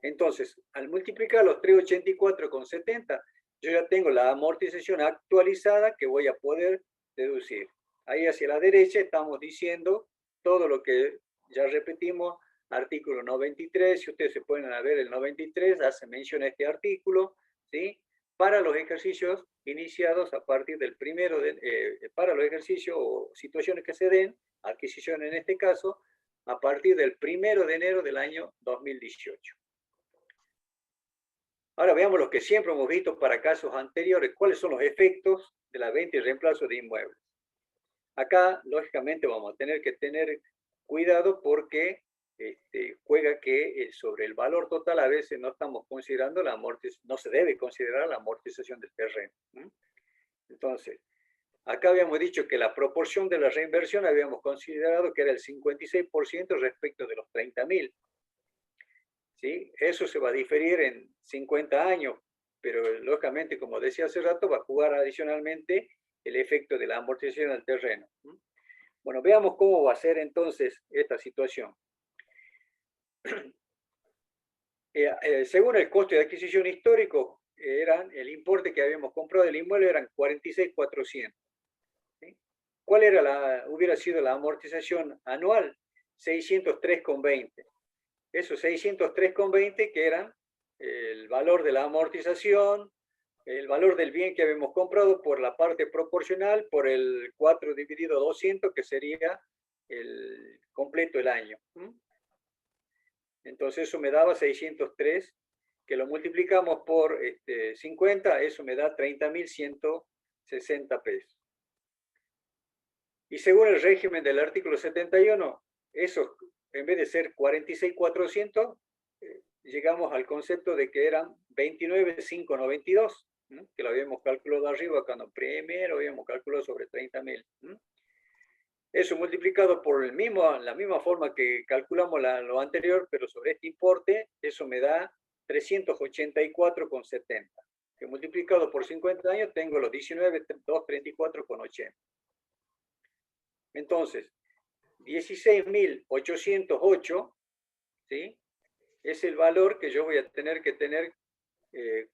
Entonces, al multiplicar los 384,70, yo ya tengo la amortización actualizada que voy a poder deducir. Ahí hacia la derecha estamos diciendo todo lo que ya repetimos, artículo 93, si ustedes se pueden ver el 93, hace mención a este artículo, ¿sí? Para los ejercicios iniciados a partir del para los ejercicios o situaciones que se den, adquisición en este caso, a partir del 1 de enero del año 2018. Ahora veamos lo que siempre hemos visto para casos anteriores, cuáles son los efectos de la venta y reemplazo de inmuebles. Acá, lógicamente, vamos a tener que tener cuidado porque juega que sobre el valor total a veces no estamos considerando la amortización, no se debe considerar la amortización del terreno. Entonces, acá habíamos dicho que la proporción de la reinversión habíamos considerado que era el 56% respecto de los 30.000. ¿Sí? Eso se va a diferir en 50 años, pero lógicamente, como decía hace rato, va a jugar adicionalmente el efecto de la amortización del terreno. Bueno, veamos cómo va a ser entonces esta situación. Según el costo de adquisición histórico, el importe que habíamos comprado del inmueble eran 46.400. ¿Sí? ¿Cuál hubiera sido la amortización anual? 603,20. Esos 603,20 que eran el valor de la amortización, el valor del bien que habíamos comprado por la parte proporcional, por el 4 dividido 200, que sería el completo el año. Entonces eso me daba 603, que lo multiplicamos por 50, eso me da 30.160 pesos. Y según el régimen del artículo 71, eso, en vez de ser 46.400, llegamos al concepto de que eran 29.592, que lo habíamos calculado arriba cuando primero habíamos calculado sobre 30.000. Eso multiplicado por la misma forma que calculamos lo anterior, pero sobre este importe, eso me da 384,70. Que multiplicado por 50 años tengo los 19.234,80. Entonces, 16.808, ¿sí? Es el valor que yo voy a tener que tener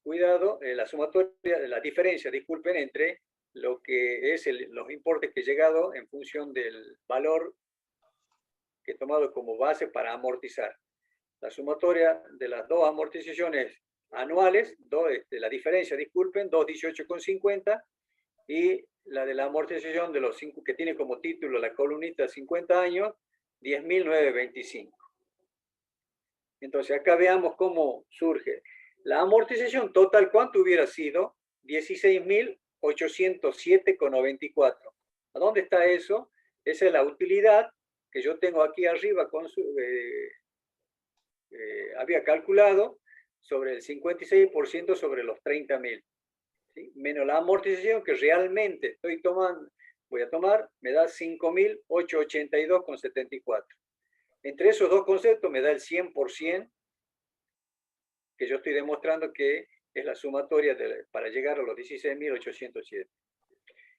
cuidado, la sumatoria, la diferencia, disculpen, entre lo que es los importes que he llegado en función del valor que he tomado como base para amortizar. La sumatoria de las dos amortizaciones anuales, la diferencia, disculpen, 218,50, y la de la amortización de los 5, que tiene como título la columnita 50 años, 10.925. Entonces acá veamos cómo surge. La amortización total, ¿cuánto hubiera sido? 16.807,94. ¿A dónde está eso? Esa es la utilidad que yo tengo aquí arriba, había calculado sobre el 56% sobre los 30.000. ¿Sí? Menos la amortización que realmente voy a tomar, me da 5.882,74. Entre esos dos conceptos me da el 100%, que yo estoy demostrando que es la sumatoria para llegar a los 16.807.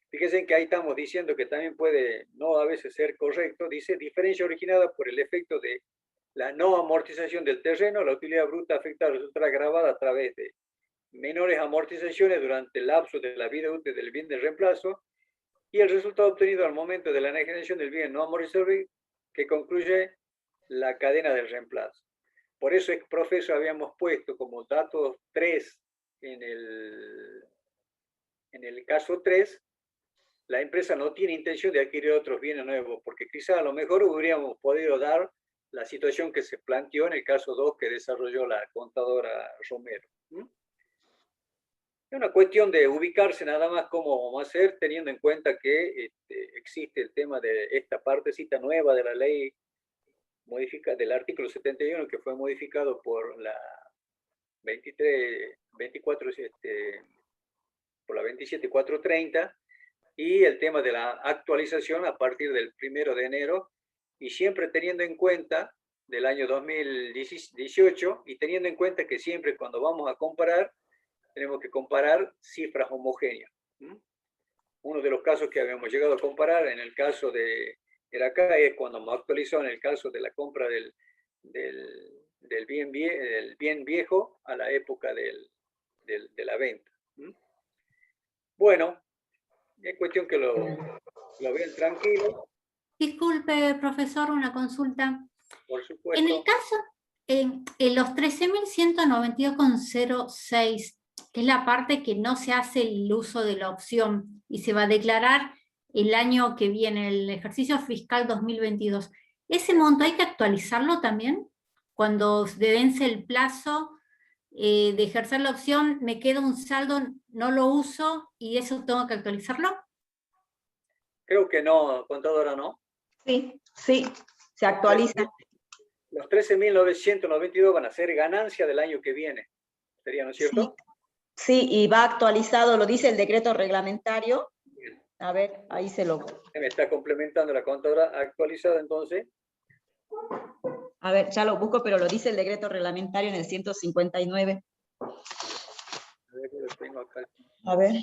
Fíjense que ahí estamos diciendo que también puede no a veces ser correcto. Dice, diferencia originada por el efecto de la no amortización del terreno, la utilidad bruta afectada resultará agravada a través de menores amortizaciones durante el lapso de la vida útil del bien de reemplazo y el resultado obtenido al momento de la enajenación del bien no amortizable que concluye la cadena del reemplazo. Por eso, profesor, habíamos puesto como datos 3 en el caso 3, la empresa no tiene intención de adquirir otros bienes nuevos, porque quizá a lo mejor hubiéramos podido dar la situación que se planteó en el caso 2 que desarrolló la contadora Romero. Es una cuestión de ubicarse nada más cómo vamos a hacer, teniendo en cuenta que existe el tema de esta partecita nueva de la ley del artículo 71 que fue modificado por la 27430 y el tema de la actualización a partir del 1 de enero y siempre teniendo en cuenta del año 2018 y teniendo en cuenta que siempre cuando vamos a comparar tenemos que comparar cifras homogéneas. Uno de los casos que habíamos llegado a comparar en el caso de acá es cuando hemos actualizado en el caso de la compra del bien viejo a la época de la venta. Bueno, es cuestión que lo vean tranquilo. Disculpe, profesor, una consulta. Por supuesto. En el caso, en los 13.192,06, que es la parte que no se hace el uso de la opción y se va a declarar el año que viene, el ejercicio fiscal 2022, ¿ese monto hay que actualizarlo también? Cuando vence el plazo de ejercer la opción, me queda un saldo, no lo uso y eso tengo que actualizarlo. Creo que no, contadora, ¿no? Sí, sí, se actualiza. Los 13.992 van a ser ganancia del año que viene. ¿Sería, no es cierto? Sí, y va actualizado, lo dice el decreto reglamentario. A ver, ahí se lo... Me está complementando la contadora actualizada, entonces. A ver, ya lo busco, pero lo dice el decreto reglamentario en el 159. A ver, lo tengo acá. A ver.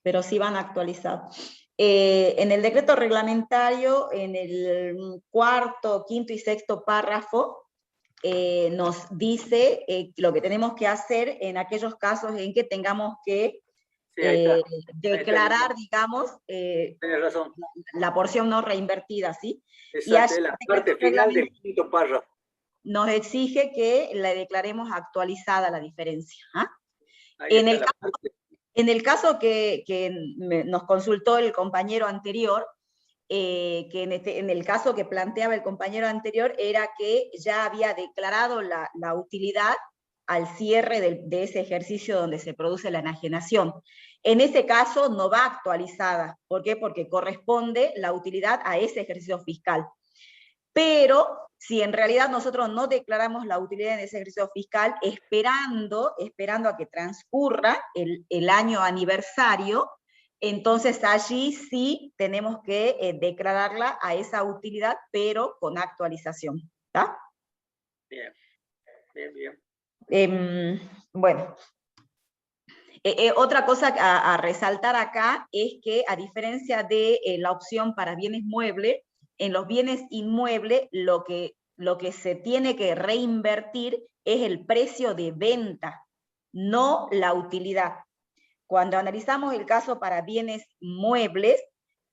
Pero sí van actualizados. En el decreto reglamentario, en el cuarto, quinto y sexto párrafo, nos dice lo que tenemos que hacer en aquellos casos en que tengamos que declarar, digamos, razón. la porción no reinvertida, ¿sí? Exacto, y la parte final del quinto párrafo. Nos exige que la declaremos actualizada la diferencia. ¿Ah? En el caso que nos consultó el compañero anterior, que en el caso que planteaba el compañero anterior era que ya había declarado la utilidad al cierre de ese ejercicio donde se produce la enajenación. En ese caso no va actualizada. ¿Por qué? Porque corresponde la utilidad a ese ejercicio fiscal. Pero si en realidad nosotros no declaramos la utilidad en ese ejercicio fiscal, esperando a que transcurra el año aniversario, entonces allí sí tenemos que declararla a esa utilidad, pero con actualización. ¿Está? Bien, bien, bien. Bueno, otra cosa a resaltar acá es que a diferencia de la opción para bienes muebles, en los bienes inmuebles lo que se tiene que reinvertir es el precio de venta, no la utilidad. Cuando analizamos el caso para bienes muebles,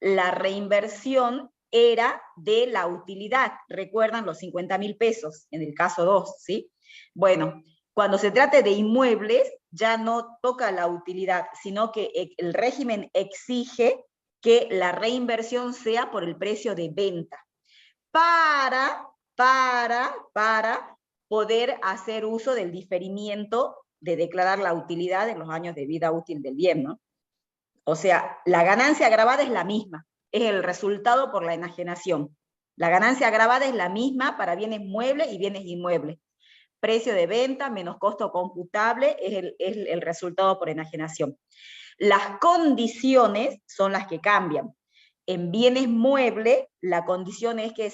la reinversión era de la utilidad. Recuerdan los 50.000 pesos en el caso 2, ¿sí? Bueno, cuando se trate de inmuebles, ya no toca la utilidad, sino que el régimen exige que la reinversión sea por el precio de venta, para poder hacer uso del diferimiento de declarar la utilidad en los años de vida útil del bien, ¿no? O sea, la ganancia agravada es la misma, es el resultado por la enajenación. La ganancia agravada es la misma para bienes muebles y bienes inmuebles. Precio de venta menos costo computable es el resultado por enajenación. Las condiciones son las que cambian. En bienes muebles, la condición es que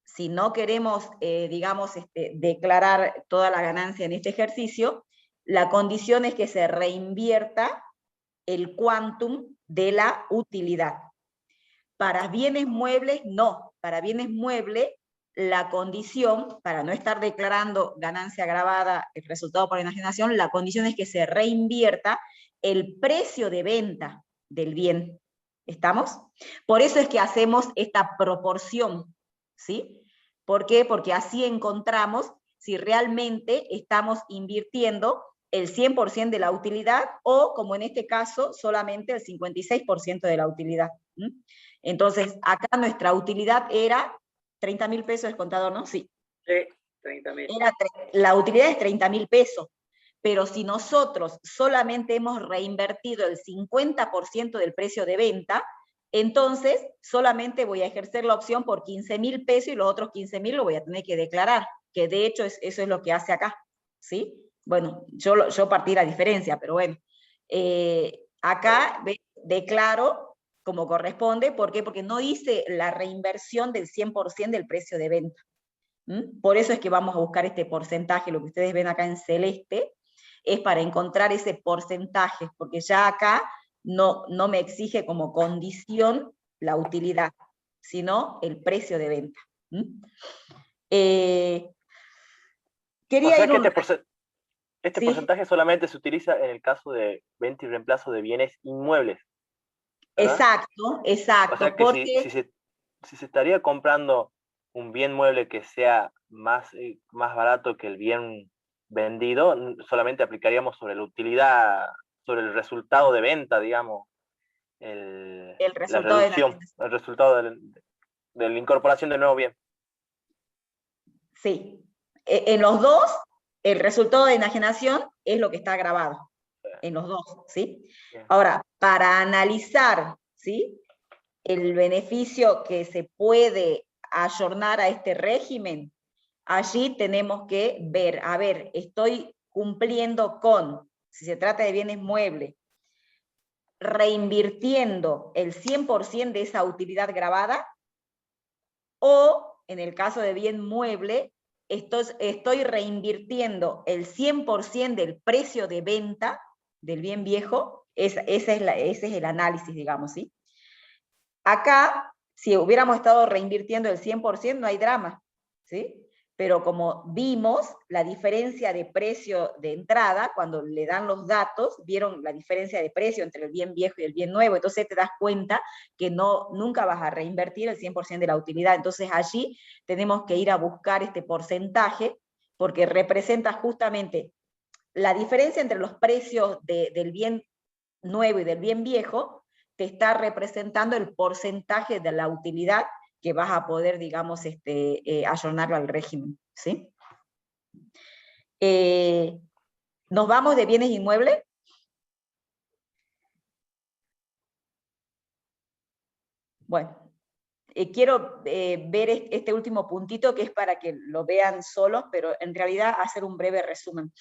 si no queremos, digamos, declarar toda la ganancia en este ejercicio, la condición es que se reinvierta el quantum de la utilidad. Para bienes muebles, no. Para bienes muebles, la condición, para no estar declarando ganancia agravada, el resultado por enajenación, la condición es que se reinvierta el precio de venta del bien. ¿Estamos? Por eso es que hacemos esta proporción, ¿sí? ¿Por qué? Porque así encontramos si realmente estamos invirtiendo el 100% de la utilidad o, como en este caso, solamente el 56% de la utilidad. Entonces, acá nuestra utilidad era 30.000 pesos, el contador, ¿no? Sí. Sí, 30.000. La utilidad es 30.000 pesos, pero si nosotros solamente hemos reinvertido el 50% del precio de venta, entonces solamente voy a ejercer la opción por 15.000 pesos y los otros 15.000 lo voy a tener que declarar, que de hecho eso es lo que hace acá, ¿sí? Bueno, yo partí la diferencia, pero bueno. Acá declaro como corresponde, ¿por qué? Porque no hice la reinversión del 100% del precio de venta. Por eso es que vamos a buscar este porcentaje, lo que ustedes ven acá en celeste, es para encontrar ese porcentaje, porque ya acá no me exige como condición la utilidad, sino el precio de venta. O sea que este ¿Sí? porcentaje solamente se utiliza en el caso de venta y reemplazo de bienes inmuebles, ¿verdad? Exacto, exacto. O sea que porque si se estaría comprando un bien mueble que sea más barato que el bien vendido, solamente aplicaríamos sobre la utilidad, sobre el resultado de venta, digamos, el la resultado de reducción, el resultado de la incorporación del nuevo bien. Sí. En los dos, el resultado de enajenación es lo que está grabado. En los dos, ¿sí? Bien. Ahora, para analizar, ¿sí?, el beneficio que se puede ayornar a este régimen, allí tenemos que ver, a ver, estoy cumpliendo con, si se trata de bienes muebles, reinvirtiendo el 100% de esa utilidad grabada, o en el caso de bien mueble, estoy reinvirtiendo el 100% del precio de venta del bien viejo. Ese es el análisis, digamos, ¿sí? Acá, si hubiéramos estado reinvirtiendo el 100%, no hay drama, ¿sí? Pero como vimos la diferencia de precio de entrada, cuando le dan los datos, vieron la diferencia de precio entre el bien viejo y el bien nuevo, entonces te das cuenta que nunca vas a reinvertir el 100% de la utilidad. Entonces allí tenemos que ir a buscar este porcentaje, porque representa justamente la diferencia entre los precios del bien nuevo y del bien viejo, te está representando el porcentaje de la utilidad que vas a poder, digamos, ayornarlo al régimen, ¿sí? ¿Nos vamos de bienes inmuebles? Bueno, quiero ver este último puntito que es para que lo vean solos, pero en realidad hacer un breve resumen.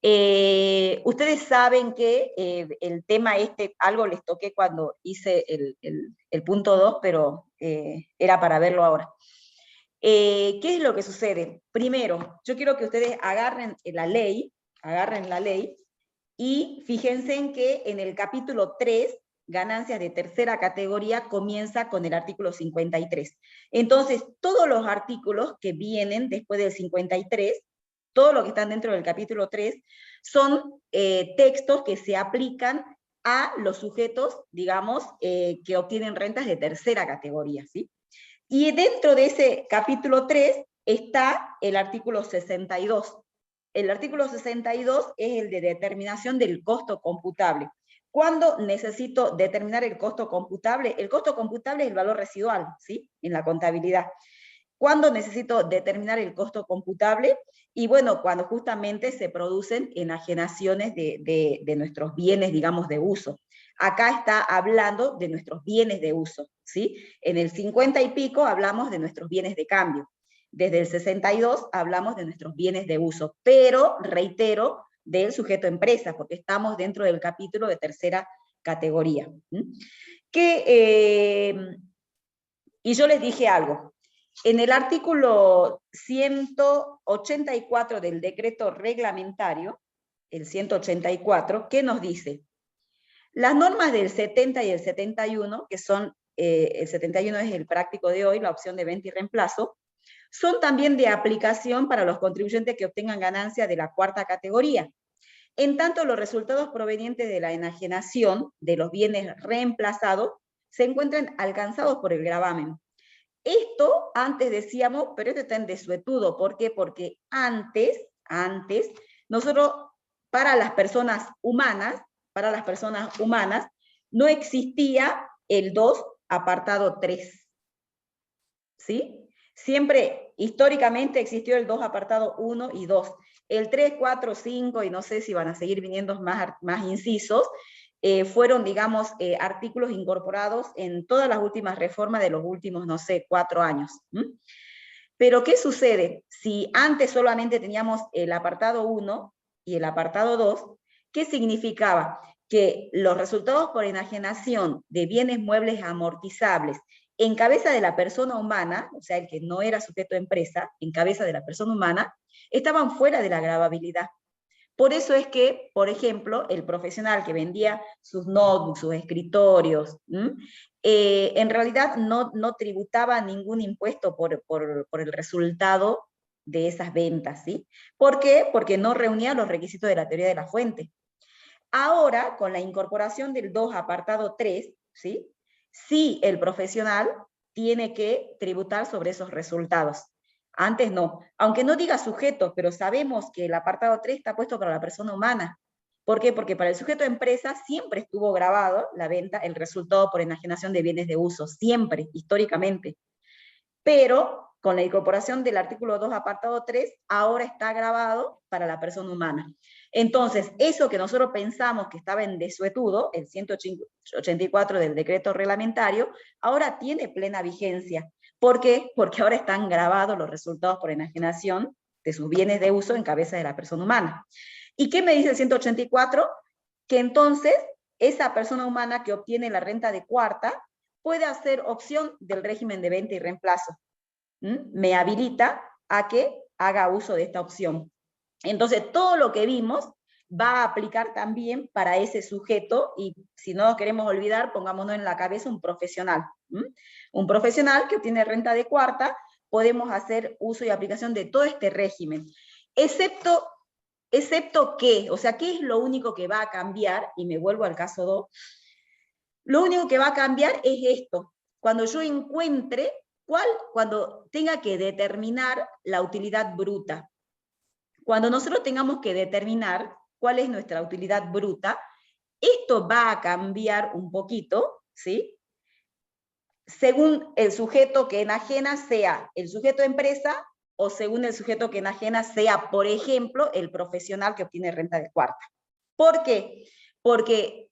Ustedes saben que el tema algo les toqué cuando hice el punto 2, pero era para verlo ahora. ¿Qué es lo que sucede? Primero, yo quiero que ustedes agarren la ley, y fíjense en que en el capítulo 3, ganancias de tercera categoría, comienza con el artículo 53. Entonces, todos los artículos que vienen después del 53, todo lo que están dentro del capítulo 3, son textos que se aplican a los sujetos, digamos, que obtienen rentas de tercera categoría, ¿sí? Y dentro de ese capítulo 3 está el artículo 62. El artículo 62 es el de determinación del costo computable. ¿Cuándo necesito determinar el costo computable? El costo computable es el valor residual, ¿sí?, en la contabilidad. ¿Cuándo necesito determinar el costo computable? Y bueno, cuando justamente se producen enajenaciones de nuestros bienes, digamos, de uso. Acá está hablando de nuestros bienes de uso, ¿sí? En el 50 y pico hablamos de nuestros bienes de cambio. Desde el 62 hablamos de nuestros bienes de uso, pero, reitero, del sujeto empresa, porque estamos dentro del capítulo de tercera categoría. Y yo les dije algo. En el artículo 184 del decreto reglamentario, el 184, ¿qué nos dice? Las normas del 70 y el 71, que son el 71 es el práctico de hoy, la opción de venta y reemplazo, son también de aplicación para los contribuyentes que obtengan ganancia de la cuarta categoría. En tanto, los resultados provenientes de la enajenación de los bienes reemplazados se encuentran alcanzados por el gravamen. Esto antes decíamos, pero esto está en desuetudo. ¿Por qué? Porque antes, nosotros, para las personas humanas, no existía el 2 apartado 3. ¿Sí? Siempre, históricamente, existió el 2 apartado 1 y 2. El 3, 4, 5, y no sé si van a seguir viniendo más incisos, fueron, digamos, artículos incorporados en todas las últimas reformas de los últimos, no sé, 4 años. Pero, ¿qué sucede? Si antes solamente teníamos el apartado 1 y el apartado 2, ¿qué significaba? Que los resultados por enajenación de bienes muebles amortizables en cabeza de la persona humana, o sea, el que no era sujeto de empresa, en cabeza de la persona humana, estaban fuera de la gravabilidad. Por eso es que, por ejemplo, el profesional que vendía sus notebooks, sus escritorios, en realidad no tributaba ningún impuesto por el resultado de esas ventas, ¿sí? ¿Por qué? Porque no reunía los requisitos de la teoría de la fuente. Ahora, con la incorporación del 2 apartado 3, ¿sí? Sí, el profesional tiene que tributar sobre esos resultados. Antes no. Aunque no diga sujeto, pero sabemos que el apartado 3 está puesto para la persona humana. ¿Por qué? Porque para el sujeto de empresa siempre estuvo grabado la venta, el resultado por enajenación de bienes de uso, siempre, históricamente. Pero con la incorporación del artículo 2 apartado 3, ahora está grabado para la persona humana. Entonces, eso que nosotros pensamos que estaba en desuetudo, el 184 del decreto reglamentario, ahora tiene plena vigencia. ¿Por qué? Porque ahora están grabados los resultados por enajenación de sus bienes de uso en cabeza de la persona humana. ¿Y qué me dice el 184? Que entonces, esa persona humana que obtiene la renta de cuarta puede hacer opción del régimen de venta y reemplazo. Me habilita a que haga uso de esta opción. Entonces, todo lo que vimos va a aplicar también para ese sujeto, y si no nos queremos olvidar, pongámonos en la cabeza un profesional. Un profesional que obtiene renta de cuarta, podemos hacer uso y aplicación de todo este régimen. Excepto que, o sea, ¿qué es lo único que va a cambiar? Y me vuelvo al caso 2. Lo único que va a cambiar es esto. Cuando yo encuentre cuando tenga que determinar la utilidad bruta. Cuando nosotros tengamos que determinar cuál es nuestra utilidad bruta, esto va a cambiar un poquito, ¿sí? Según el sujeto que enajena sea el sujeto de empresa, o según el sujeto que enajena sea, por ejemplo, el profesional que obtiene renta de cuarta. ¿Por qué? Porque,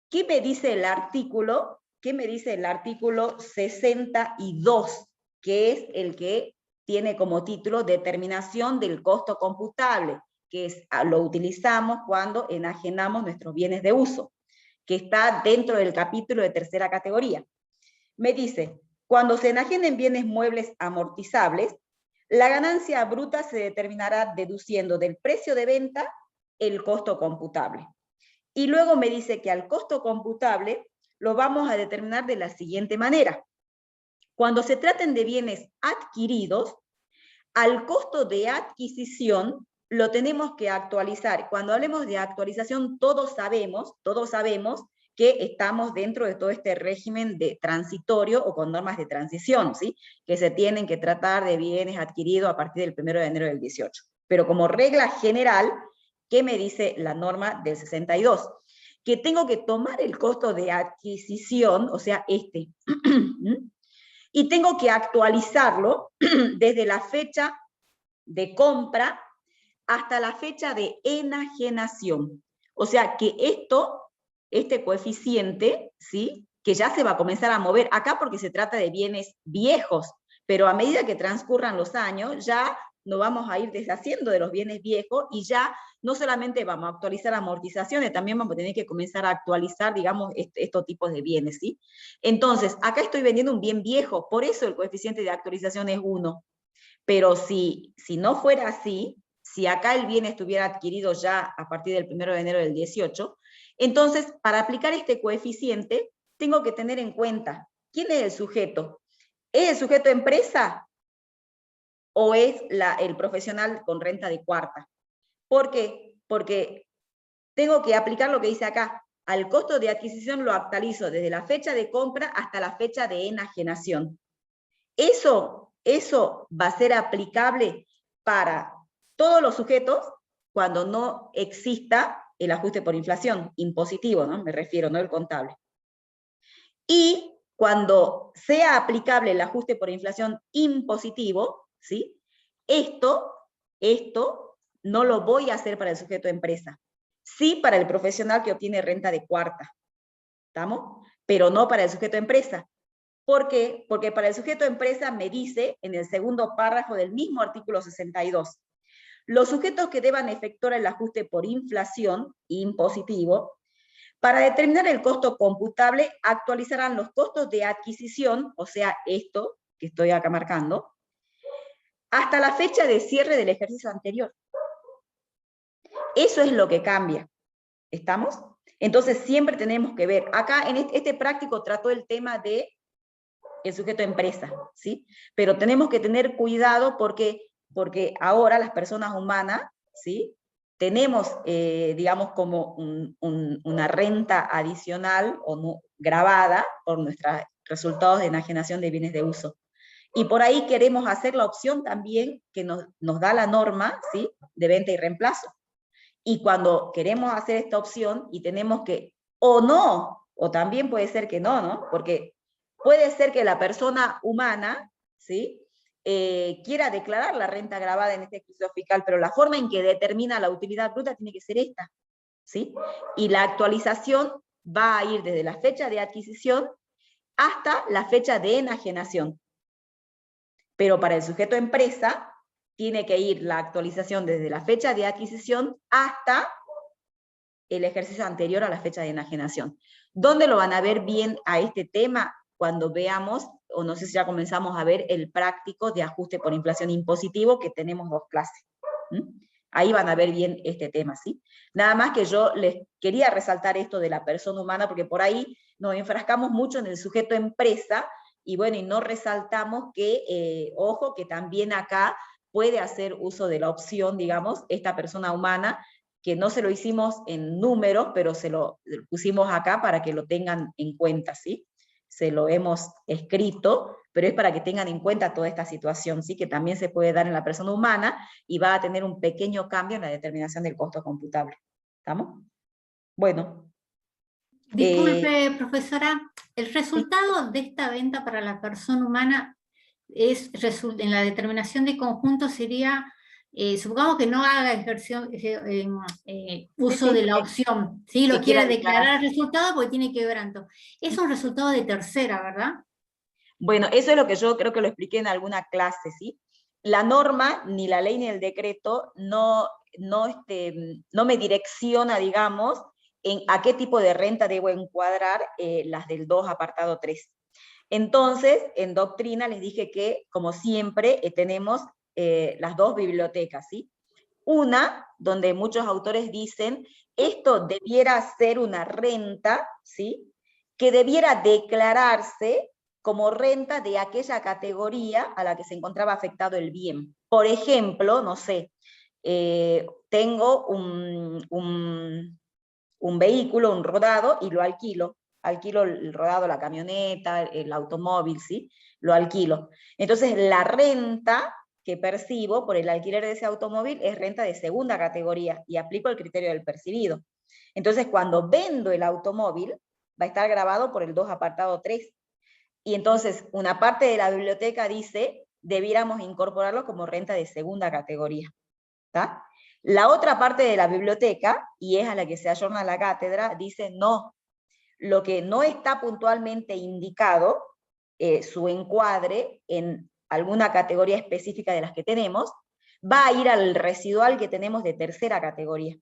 ¿qué me dice el artículo? ¿Qué me dice el artículo 62? Que es el que tiene como título determinación del costo computable, que lo utilizamos cuando enajenamos nuestros bienes de uso, que está dentro del capítulo de tercera categoría. Me dice, cuando se enajenen bienes muebles amortizables, la ganancia bruta se determinará deduciendo del precio de venta el costo computable. Y luego me dice que al costo computable lo vamos a determinar de la siguiente manera. Cuando se traten de bienes adquiridos, al costo de adquisición lo tenemos que actualizar. Cuando hablemos de actualización, todos sabemos que estamos dentro de todo este régimen de transitorio o con normas de transición, ¿sí? Que se tienen que tratar de bienes adquiridos a partir del 1 de enero del 18. Pero como regla general, ¿qué me dice la norma del 62? Que tengo que tomar el costo de adquisición, o sea, y tengo que actualizarlo desde la fecha de compra hasta la fecha de enajenación. O sea que este coeficiente, ¿sí? Que ya se va a comenzar a mover acá porque se trata de bienes viejos, pero a medida que transcurran los años ya nos vamos a ir deshaciendo de los bienes viejos y ya no solamente vamos a actualizar amortizaciones, también vamos a tener que comenzar a actualizar, digamos, estos tipos de bienes, ¿sí? Entonces, acá estoy vendiendo un bien viejo, por eso el coeficiente de actualización es 1. Pero si no fuera así, si acá el bien estuviera adquirido ya a partir del 1 de enero del 18, entonces, para aplicar este coeficiente, tengo que tener en cuenta ¿quién es el sujeto? ¿Es el sujeto empresa o es el profesional con renta de cuarta? ¿Por qué? Porque tengo que aplicar lo que dice acá. Al costo de adquisición lo actualizo desde la fecha de compra hasta la fecha de enajenación. Eso va a ser aplicable para todos los sujetos cuando no exista el ajuste por inflación, impositivo, ¿no? Me refiero, no el contable. Y cuando sea aplicable el ajuste por inflación impositivo, ¿sí? Esto no lo voy a hacer para el sujeto empresa. Sí para el profesional que obtiene renta de cuarta, ¿estamos? Pero no para el sujeto empresa. ¿Por qué? Porque para el sujeto empresa me dice en el segundo párrafo del mismo artículo 62, los sujetos que deban efectuar el ajuste por inflación impositivo, para determinar el costo computable, actualizarán los costos de adquisición, o sea, esto que estoy acá marcando, hasta la fecha de cierre del ejercicio anterior. Eso es lo que cambia. ¿Estamos? Entonces siempre tenemos que ver. Acá en este práctico trató el tema de el sujeto empresa, ¿sí? Pero tenemos que tener cuidado porque ahora las personas humanas, ¿sí? Tenemos, digamos, como una renta adicional o no, grabada por nuestros resultados de enajenación de bienes de uso. Y por ahí queremos hacer la opción también que nos da la norma, ¿sí? De venta y reemplazo. Y cuando queremos hacer esta opción y tenemos que, o no, o también puede ser que no, ¿no? Porque puede ser que la persona humana, ¿sí? Quiera declarar la renta gravada en este ejercicio fiscal, pero la forma en que determina la utilidad bruta tiene que ser esta, ¿sí? Y la actualización va a ir desde la fecha de adquisición hasta la fecha de enajenación. Pero para el sujeto empresa, tiene que ir la actualización desde la fecha de adquisición hasta el ejercicio anterior a la fecha de enajenación. ¿Dónde lo van a ver bien a este tema? Cuando veamos, o no sé si ya comenzamos a ver, el práctico de ajuste por inflación impositivo, que tenemos 2 clases. Ahí van a ver bien este tema, ¿sí? Nada más que yo les quería resaltar esto de la persona humana, porque por ahí nos enfrascamos mucho en el sujeto empresa, y bueno, y no resaltamos que, ojo, que también acá puede hacer uso de la opción, digamos, esta persona humana, que no se lo hicimos en números, pero se lo pusimos acá para que lo tengan en cuenta, ¿sí? Se lo hemos escrito, pero es para que tengan en cuenta toda esta situación, ¿sí? Que también se puede dar en la persona humana y va a tener un pequeño cambio en la determinación del costo computable. ¿Estamos? Bueno. Disculpe, profesora, el resultado de esta venta para la persona humana en la determinación de conjunto sería, supongamos que no haga uso de la opción, ¿sí? Lo quiere declarar el resultado porque tiene quebranto. Es un resultado de tercera, ¿verdad? Bueno, eso es lo que yo creo que lo expliqué en alguna clase, ¿sí? La norma, ni la ley ni el decreto, no me direcciona, digamos, en a qué tipo de renta debo encuadrar las del 2 apartado 3. Entonces, en doctrina les dije que, como siempre, tenemos las 2 bibliotecas, ¿sí? Una, donde muchos autores dicen, esto debiera ser una renta, ¿sí? Que debiera declararse como renta de aquella categoría a la que se encontraba afectado el bien. Por ejemplo, no sé, tengo un vehículo, un rodado, y lo alquilo. Alquilo el rodado, la camioneta, el automóvil, ¿sí? Lo alquilo. Entonces, la renta que percibo por el alquiler de ese automóvil es renta de segunda categoría, y aplico el criterio del percibido. Entonces, cuando vendo el automóvil, va a estar grabado por el 2 apartado 3. Y entonces, una parte de la biblioteca dice, debiéramos incorporarlo como renta de segunda categoría. ¿Está? La otra parte de la biblioteca, y es a la que se ayorna la cátedra, dice no. Lo que no está puntualmente indicado, su encuadre en alguna categoría específica de las que tenemos, va a ir al residual que tenemos de tercera categoría.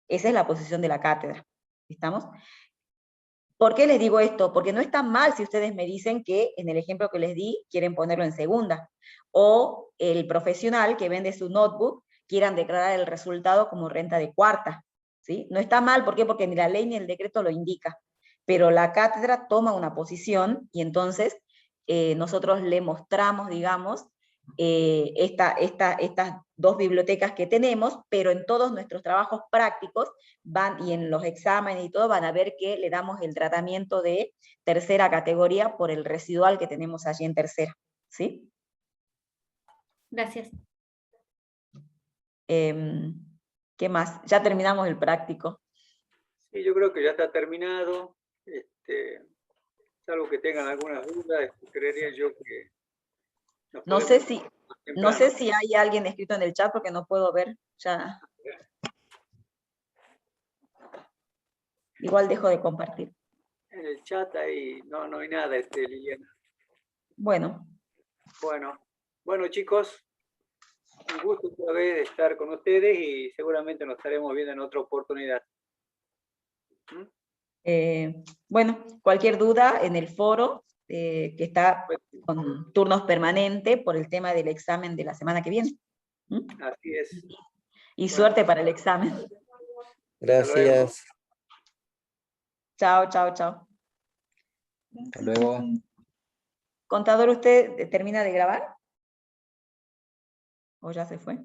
Esa es la posición de la cátedra. ¿Estamos? ¿Por qué les digo esto? Porque no está mal si ustedes me dicen que, en el ejemplo que les di, quieren ponerlo en segunda. O el profesional que vende su notebook quieran declarar el resultado como renta de cuarta, ¿sí? No está mal, ¿por qué? Porque ni la ley ni el decreto lo indica. pero la cátedra toma una posición y entonces nosotros le mostramos, digamos, estas dos bibliotecas que tenemos, pero en todos nuestros trabajos prácticos y en los exámenes y todo van a ver que le damos el tratamiento de tercera categoría por el residual que tenemos allí en tercera, ¿sí? Gracias. ¿Qué más? Ya terminamos el práctico. Sí, yo creo que ya está terminado. Salvo que tengan algunas dudas, creería yo que nos No podemos sé ir más no sé temprano. si hay alguien escrito en el chat porque no puedo ver ya. Igual dejo de compartir. En el chat ahí no hay nada, Liliana. Bueno, Bueno, chicos, un gusto otra vez estar con ustedes y seguramente nos estaremos viendo en otra oportunidad. bueno, cualquier duda en el foro que está con turnos permanentes por el tema del examen de la semana que viene. Así es. Y suerte para el examen. Gracias. Chao, chao, chao. Hasta luego. Contador, ¿usted termina de grabar? ¿O ya se fue?